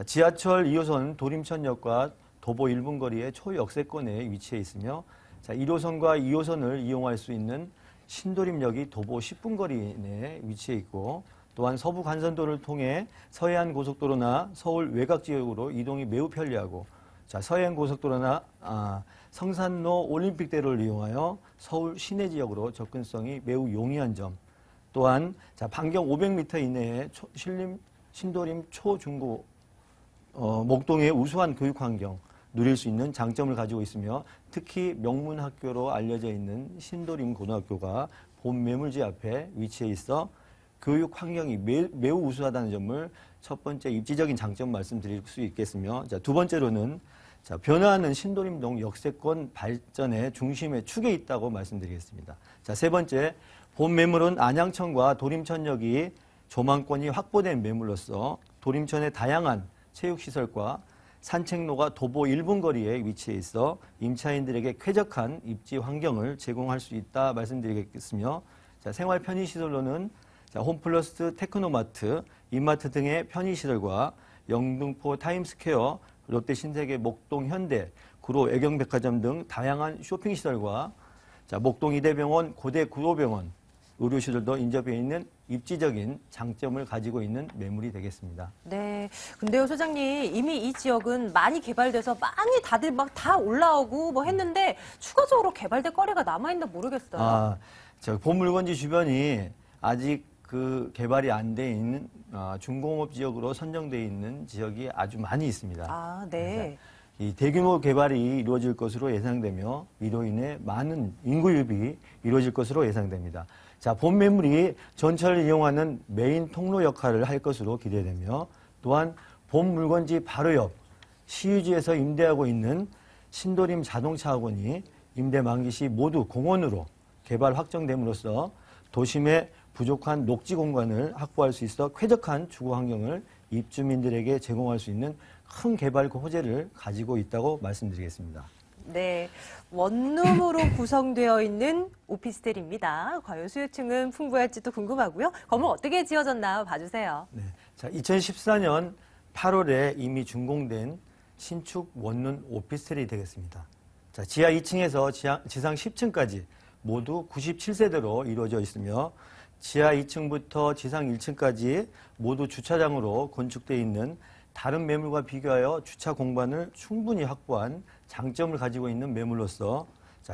지하철 2호선 도림천역과 도보 1분 거리의 초역세권에 위치해 있으며 1호선과 2호선을 이용할 수 있는 신도림역이 도보 10분 거리 내에 위치해 있고, 또한 서부 간선도를 통해 서해안 고속도로나 서울 외곽 지역으로 이동이 매우 편리하고, 서해안 고속도로나 성산로 올림픽대로를 이용하여 서울 시내 지역으로 접근성이 매우 용이한 점, 또한 반경 500m 이내에 신도림 초중고 목동의 우수한 교육 환경 누릴 수 있는 장점을 가지고 있으며, 특히 명문 학교로 알려져 있는 신도림 고등학교가 본 매물지 앞에 위치해 있어 교육 환경이 매우 우수하다는 점을 첫 번째 입지적인 장점 말씀드릴 수 있겠으며, 두 번째로는 변화하는 신도림동 역세권 발전의 중심의 축에 있다고 말씀드리겠습니다. 세 번째, 본 매물은 안양천과 도림천역이 조망권이 확보된 매물로서 도림천의 다양한 체육시설과 산책로가 도보 1분 거리에 위치해 있어 임차인들에게 쾌적한 입지 환경을 제공할 수 있다 말씀드리겠으며, 생활 편의시설로는 홈플러스 테크노마트, 이마트 등의 편의시설과 영등포 타임스퀘어, 롯데 신세계, 목동 현대, 구로 애경백화점 등 다양한 쇼핑시설과 목동 이대병원, 고대 구로병원, 의료시설도 인접해 있는 입지적인 장점을 가지고 있는 매물이 되겠습니다. 네. 근데요, 소장님, 이미 이 지역은 많이 개발돼서 많이 다들 막 다 올라오고 뭐 했는데 추가적으로 개발될 거리가 남아있나 모르겠어요. 본 물건지 주변이 아직 그 개발이 안 돼 있는 중공업 지역으로 선정되어 있는 지역이 아주 많이 있습니다. 네. 이 대규모 개발이 이루어질 것으로 예상되며 이로 인해 많은 인구 유입이 이루어질 것으로 예상됩니다. 본 매물이 전철을 이용하는 메인 통로 역할을 할 것으로 기대되며, 또한 본 물건지 바로 옆 시유지에서 임대하고 있는 신도림 자동차 학원이 임대 만기 시 모두 공원으로 개발 확정됨으로써 도심의 부족한 녹지 공간을 확보할 수 있어 쾌적한 주거 환경을 입주민들에게 제공할 수 있는 큰 개발 호재를 가지고 있다고 말씀드리겠습니다. 네, 원룸으로 구성되어 있는 오피스텔입니다. 과연 수요층은 풍부할지도 궁금하고요. 건물 어떻게 지어졌나 봐주세요. 네, 2014년 8월에 이미 준공된 신축 원룸 오피스텔이 되겠습니다. 지하 2층에서 지상 10층까지 모두 97세대로 이루어져 있으며, 지하 2층부터 지상 1층까지 모두 주차장으로 건축되어 있는 다른 매물과 비교하여 주차 공간을 충분히 확보한 장점을 가지고 있는 매물로서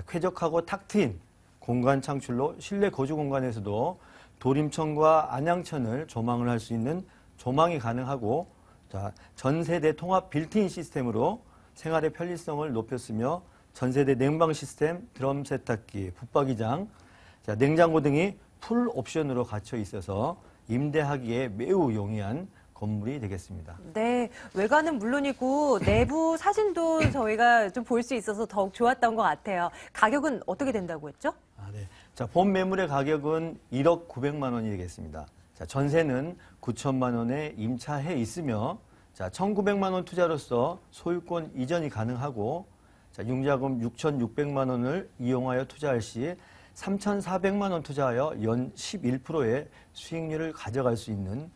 쾌적하고 탁 트인 공간 창출로 실내 거주 공간에서도 도림천과 안양천을 조망을 할 수 있는 조망이 가능하고, 자, 전 세대 통합 빌트인 시스템으로 생활의 편리성을 높였으며 전 세대 냉방 시스템, 드럼 세탁기, 붙박이장, 자, 냉장고 등이 풀 옵션으로 갖춰 있어서 임대하기에 매우 용이한 건물이 되겠습니다. 네, 외관은 물론이고 내부 사진도 저희가 좀 볼 수 있어서 더욱 좋았던 것 같아요. 가격은 어떻게 된다고 했죠? 네. 자, 본 매물의 가격은 1억 900만 원이 되겠습니다. 자, 전세는 9천만 원에 임차해 있으며, 자, 1,900만 원 투자로서 소유권 이전이 가능하고, 자, 융자금 6,600만 원을 이용하여 투자할 시 3,400만 원 투자하여 연 11%의 수익률을 가져갈 수 있는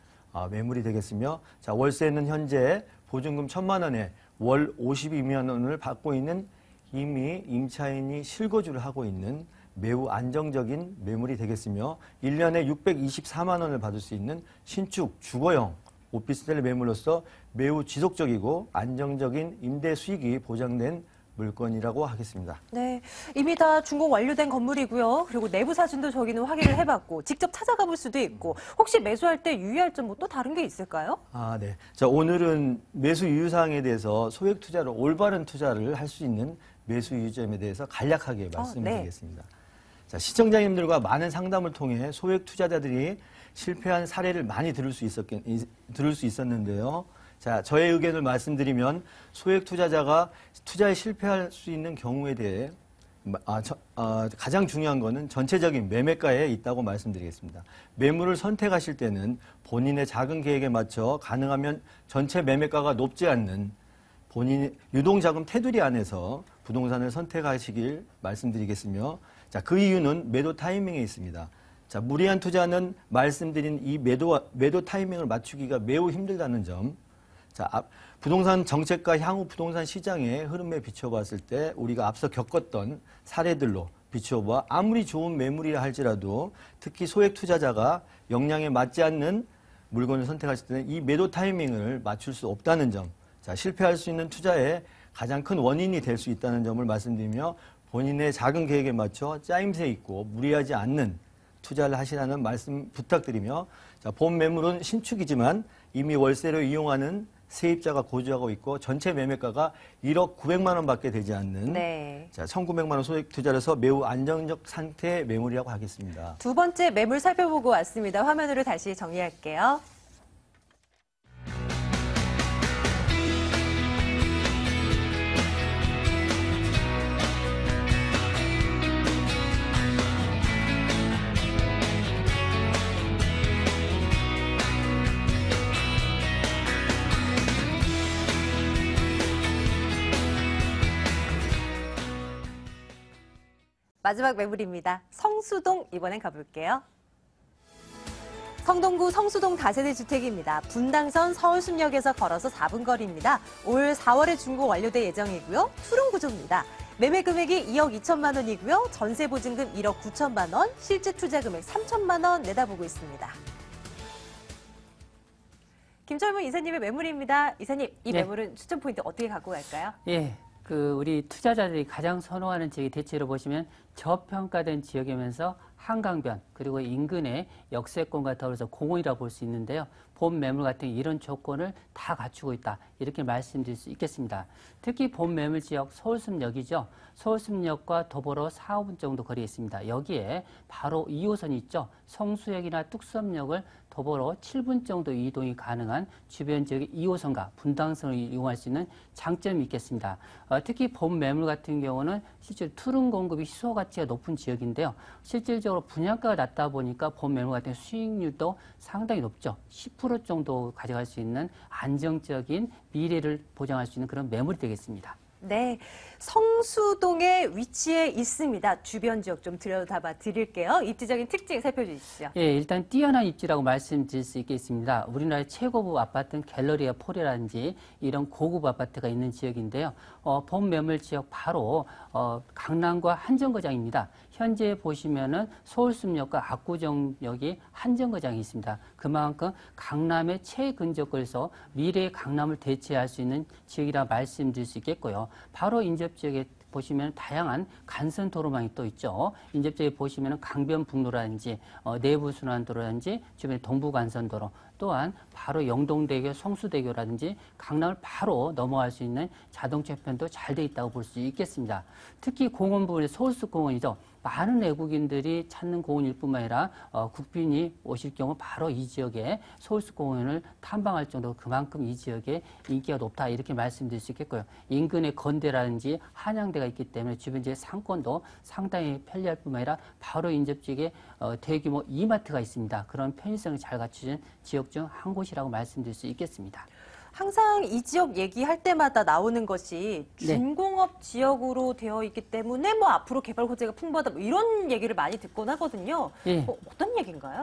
매물이 되겠으며, 자, 월세는 현재 보증금 1,000만 원에 월 52만 원을 받고 있는 이미 임차인이 실거주를 하고 있는 매우 안정적인 매물이 되겠으며 1년에 624만 원을 받을 수 있는 신축 주거형 오피스텔 매물로서 매우 지속적이고 안정적인 임대 수익이 보장된 물건이라고 하겠습니다. 네, 이미 다 준공 완료된 건물이고요. 그리고 내부 사진도 저기는 확인을 해봤고 직접 찾아가 볼 수도 있고 혹시 매수할 때 유의할 점 뭐 또 다른 게 있을까요? 네. 자, 오늘은 매수 유효사항에 대해서 소액 투자로 올바른 투자를 할 수 있는 매수 유의점에 대해서 간략하게 말씀드리겠습니다. 자, 시청자님들과 많은 상담을 통해 소액 투자자들이 실패한 사례를 많이 들을 수 있었는데요. 자, 저의 의견을 말씀드리면 소액 투자자가 투자에 실패할 수 있는 경우에 대해 가장 중요한 것은 전체적인 매매가에 있다고 말씀드리겠습니다. 매물을 선택하실 때는 본인의 작은 계획에 맞춰 가능하면 전체 매매가가 높지 않는 본인의 유동자금 테두리 안에서 부동산을 선택하시길 말씀드리겠으며, 자, 그 이유는 매도 타이밍에 있습니다. 자, 무리한 투자는 말씀드린 이 매도 타이밍을 맞추기가 매우 힘들다는 점. 자, 부동산 정책과 향후 부동산 시장의 흐름에 비춰봤을 때 우리가 앞서 겪었던 사례들로 비춰봐 아무리 좋은 매물이라 할지라도 특히 소액 투자자가 역량에 맞지 않는 물건을 선택하실 때는 이 매도 타이밍을 맞출 수 없다는 점. 자, 실패할 수 있는 투자의 가장 큰 원인이 될 수 있다는 점을 말씀드리며 본인의 작은 계획에 맞춰 짜임새 있고 무리하지 않는 투자를 하시라는 말씀 부탁드리며, 자, 본 매물은 신축이지만 이미 월세로 이용하는 세입자가 거주하고 있고 전체 매매가가 1억 900만 원밖에 되지 않는 네. 자, 1,900만 원 소액 투자로서 매우 안정적 상태의 매물이라고 하겠습니다. 두 번째 매물 살펴보고 왔습니다. 화면으로 다시 정리할게요. 마지막 매물입니다. 성수동 이번엔 가볼게요. 성동구 성수동 다세대 주택입니다. 분당선 서울숲역에서 걸어서 4분 거리입니다. 올 4월에 준공 완료될 예정이고요. 투룸 구조입니다. 매매 금액이 2억 2천만 원이고요. 전세 보증금 1억 9천만 원, 실제 투자 금액 3천만 원 내다보고 있습니다. 김철문 이사님의 매물입니다. 이사님, 이 네. 매물은 추천 포인트 어떻게 갖고 갈까요? 예, 우리 투자자들이 가장 선호하는 지역이 대체로 보시면 저평가된 지역이면서 한강변 그리고 인근의 역세권과 더불어서 공원이라고 볼 수 있는데요. 본 매물 같은 이런 조건을 다 갖추고 있다. 이렇게 말씀드릴 수 있겠습니다. 특히 본 매물 지역 서울숲역이죠. 서울숲역과 도보로 4, 5분 정도 거리에 있습니다. 여기에 바로 2호선이 있죠. 성수역이나 뚝섬역을 도보로 7분 정도 이동이 가능한 주변 지역의 2호선과 분당선을 이용할 수 있는 장점이 있겠습니다. 특히 본 매물 같은 경우는 실제로 투룸 공급이 희소 가치가 높은 지역인데요. 실질적으로 분양가가 낮다 보니까 본 매물 같은 수익률도 상당히 높죠. 10% 정도 가져갈 수 있는 안정적인 미래를 보장할 수 있는 그런 매물이 되겠습니다. 네, 성수동에 위치해 있습니다. 주변 지역 좀 들여다봐 드릴게요. 입지적인 특징 살펴주시죠. 예, 일단 뛰어난 입지라고 말씀드릴 수 있겠습니다. 우리나라의 최고급 아파트는 갤러리아 폴이라든지 이런 고급 아파트가 있는 지역인데요. 본 매물 지역 바로 강남과 한정거장입니다. 현재 보시면은 서울숲역과 압구정역이 한정거장이 있습니다. 그만큼 강남의 최근접거리에서 미래의 강남을 대체할 수 있는 지역이라 말씀드릴 수 있겠고요. 바로 인접 지역에 보시면 다양한 간선 도로망이 또 있죠. 인접 지역에 보시면 강변북로라든지 내부순환도로라든지 주변에 동부간선도로, 또한 바로 영동대교, 성수대교라든지 강남을 바로 넘어갈 수 있는 자동차 편도 잘 돼 있다고 볼 수 있겠습니다. 특히 공원 부분에 서울숲공원이죠. 많은 외국인들이 찾는 공원일 뿐만 아니라 국빈이 오실 경우 바로 이 지역에 서울숲공원을 탐방할 정도로 그만큼 이 지역에 인기가 높다, 이렇게 말씀드릴 수 있겠고요. 인근에 건대라든지 한양대가 있기 때문에 주변 지역 상권도 상당히 편리할 뿐만 아니라 바로 인접 지역에 대규모 이마트가 있습니다. 그런 편의성을 잘 갖추신 지역 중 한 곳이라고 말씀드릴 수 있겠습니다. 항상 이 지역 얘기할 때마다 나오는 것이 준공업 지역으로 되어 있기 때문에 뭐 앞으로 개발 호재가 풍부하다, 뭐 이런 얘기를 많이 듣곤 하거든요. 예. 어떤 얘기인가요?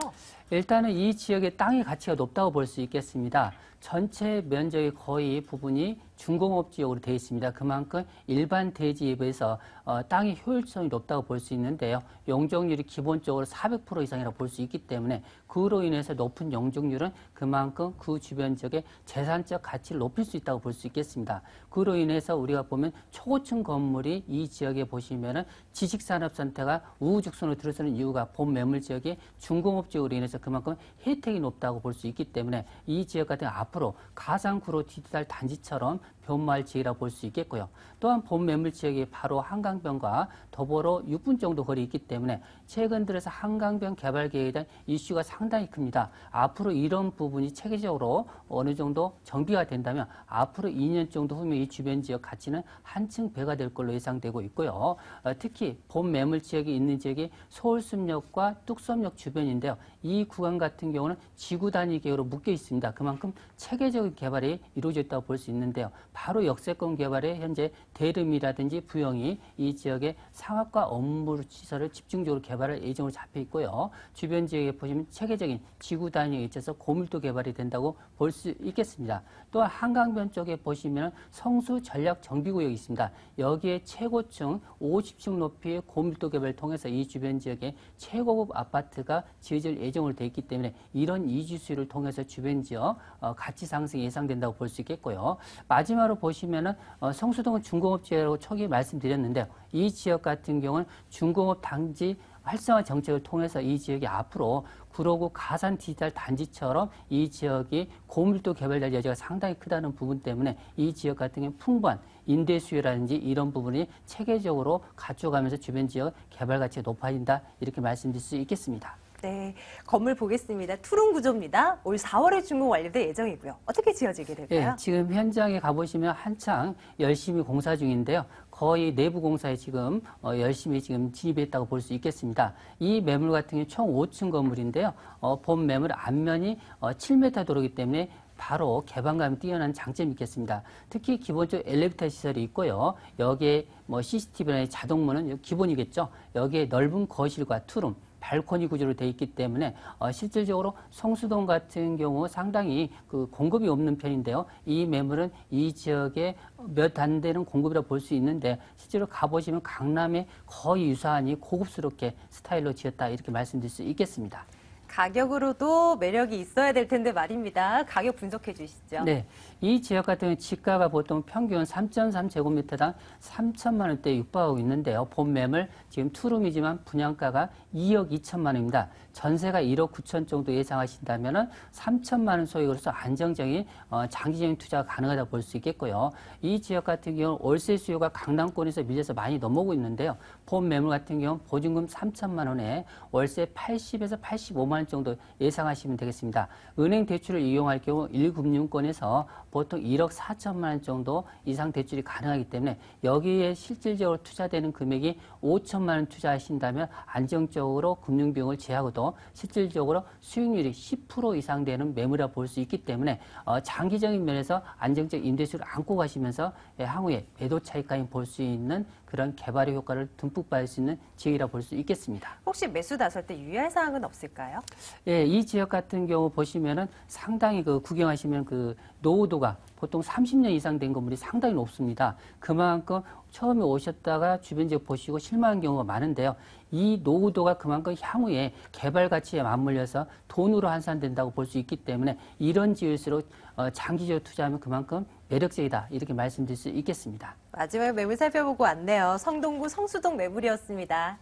일단은 이 지역의 땅의 가치가 높다고 볼 수 있겠습니다. 전체 면적의 거의 부분이 중공업 지역으로 되어 있습니다. 그만큼 일반 대지에 비해서 땅의 효율성이 높다고 볼 수 있는데요. 용적률이 기본적으로 400% 이상이라고 볼 수 있기 때문에 그로 인해서 높은 용적률은 그만큼 그 주변 지역의 재산적 가치를 높일 수 있다고 볼 수 있겠습니다. 그로 인해서 우리가 보면 초고층 건물이 이 지역에 보시면은 지식산업 상태가 우후죽순으로 들어서는 이유가 본 매물 지역이 중공업 지역으로 인해서 그만큼 혜택이 높다고 볼 수 있기 때문에 이 지역 같은 경우 앞으로 가상구로 디지털 단지처럼 변모할 지역이라고 볼 수 있겠고요. 또한 본 매물 지역이 바로 한강변과 더불어 6분 정도 거리 있기 때문에 최근 들어서 한강변 개발 계획에 대한 이슈가 상당히 큽니다. 앞으로 이런 부분이 체계적으로 어느 정도 정비가 된다면 앞으로 2년 정도 후면 이 주변 지역 가치는 한층 배가 될 걸로 예상되고 있고요. 특히 본 매물 지역이 있는 지역이 서울숲역과 뚝섬역 주변인데요. 이 구간 같은 경우는 지구 단위 계획으로 묶여 있습니다. 그만큼 체계적인 개발이 이루어져 있다고 볼 수 있는데요. 바로 역세권 개발에 현재 대림이라든지 부영이 이 지역의 상업과 업무 시설을 집중적으로 개발할 예정으로 잡혀 있고요. 주변 지역에 보시면 체계적인 지구 단위에 있어서 고밀도 개발이 된다고 볼 수 있겠습니다. 또한 한강변 쪽에 보시면 성수 전략 정비구역이 있습니다. 여기에 최고층 50층 높이의 고밀도 개발을 통해서 이 주변 지역에 최고급 아파트가 지어질 예정으로 되어 있기 때문에 이런 이주 수요를 통해서 주변 지역 가치 상승이 예상된다고 볼 수 있겠고요. 마지막으로 보시면은 성수동은 중공업 지역이라고 초기에 말씀드렸는데요. 이 지역 같은 경우는 중공업 단지 활성화 정책을 통해서 이 지역이 앞으로 구로구 가산 디지털 단지처럼 이 지역이 고밀도 개발될 여지가 상당히 크다는 부분 때문에 이 지역 같은 경우는 풍부한 임대 수요라든지 이런 부분이 체계적으로 갖춰가면서 주변 지역 개발 가치가 높아진다, 이렇게 말씀드릴 수 있겠습니다. 네, 건물 보겠습니다. 투룸 구조입니다. 올 4월에 준공 완료될 예정이고요. 어떻게 지어지게 될까요? 네, 지금 현장에 가보시면 한창 열심히 공사 중인데요. 거의 내부 공사에 지금 열심히 지금 진입했다고 볼 수 있겠습니다. 이 매물 같은 경우 총 5층 건물인데요. 본 매물 앞면이 7m 도로이기 때문에 바로 개방감이 뛰어난 장점이 있겠습니다. 특히 기본적으로 엘리베이터 시설이 있고요. 여기에 뭐 CCTV나 자동문은 기본이겠죠. 여기에 넓은 거실과 투룸, 발코니 구조로 되어 있기 때문에 실질적으로 성수동 같은 경우 상당히 그 공급이 없는 편인데요. 이 매물은 이 지역에 몇 안 되는 공급이라고 볼 수 있는데 실제로 가보시면 강남에 거의 유사하니 고급스럽게 스타일로 지었다, 이렇게 말씀드릴 수 있겠습니다. 가격으로도 매력이 있어야 될 텐데 말입니다. 가격 분석해 주시죠. 네, 이 지역 같은 경우 지가가 보통 평균 3.3제곱미터당 3천만 원대에 육박하고 있는데요. 본 매물 지금 투룸이지만 분양가가 2억 2천만 원입니다. 전세가 1억 9천 정도 예상하신다면 3천만 원 소액으로서 안정적인 장기적인 투자가 가능하다고 볼 수 있겠고요. 이 지역 같은 경우 월세 수요가 강남권에서 밀려서 많이 넘어오고 있는데요. 본 매물 같은 경우 보증금 3천만 원에 월세 80에서 85만 원 정도 예상하시면 되겠습니다. 은행 대출을 이용할 경우 1금융권에서 보통 1억 4천만 원 정도 이상 대출이 가능하기 때문에 여기에 실질적으로 투자되는 금액이 5천만 원 투자하신다면 안정적으로 금융비용을 제하고도 실질적으로 수익률이 10% 이상 되는 매물이라 볼 수 있기 때문에 장기적인 면에서 안정적 임대수를 안고 가시면서 향후에 매도 차익까지 볼 수 있는 그런 개발의 효과를 듬뿍 받을 수 있는 지역이라 볼 수 있겠습니다. 혹시 매수 나설 때 유의할 사항은 없을까요? 예, 이 지역 같은 경우 보시면은 상당히 구경하시면 노후도가 보통 30년 이상 된 건물이 상당히 높습니다. 그만큼 처음에 오셨다가 주변 지역 보시고 실망한 경우가 많은데요. 이 노후도가 그만큼 향후에 개발 가치에 맞물려서 돈으로 환산된다고 볼 수 있기 때문에 이런 지역일수록 장기적으로 투자하면 그만큼 매력적이다 이렇게 말씀드릴 수 있겠습니다. 마지막 매물 살펴보고 왔네요. 성동구 성수동 매물이었습니다.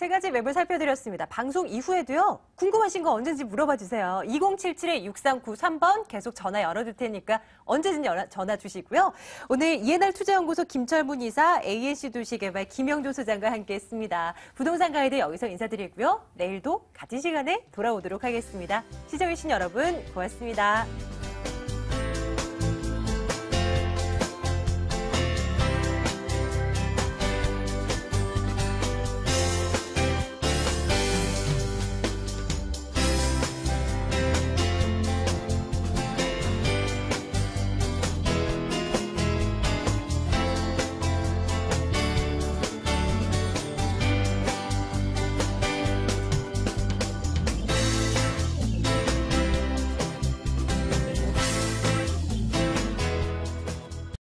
세 가지 매물 살펴드렸습니다. 방송 이후에도요. 궁금하신 거 언제든지 물어봐 주세요. 2077-6393번 계속 전화 열어둘 테니까 언제든지 전화 주시고요. 오늘 이해날 투자연구소 김철문 이사, ASC 도시개발 김영조 소장과 함께했습니다. 부동산 가이드 여기서 인사드리고요. 내일도 같은 시간에 돌아오도록 하겠습니다. 시청해주신 여러분 고맙습니다.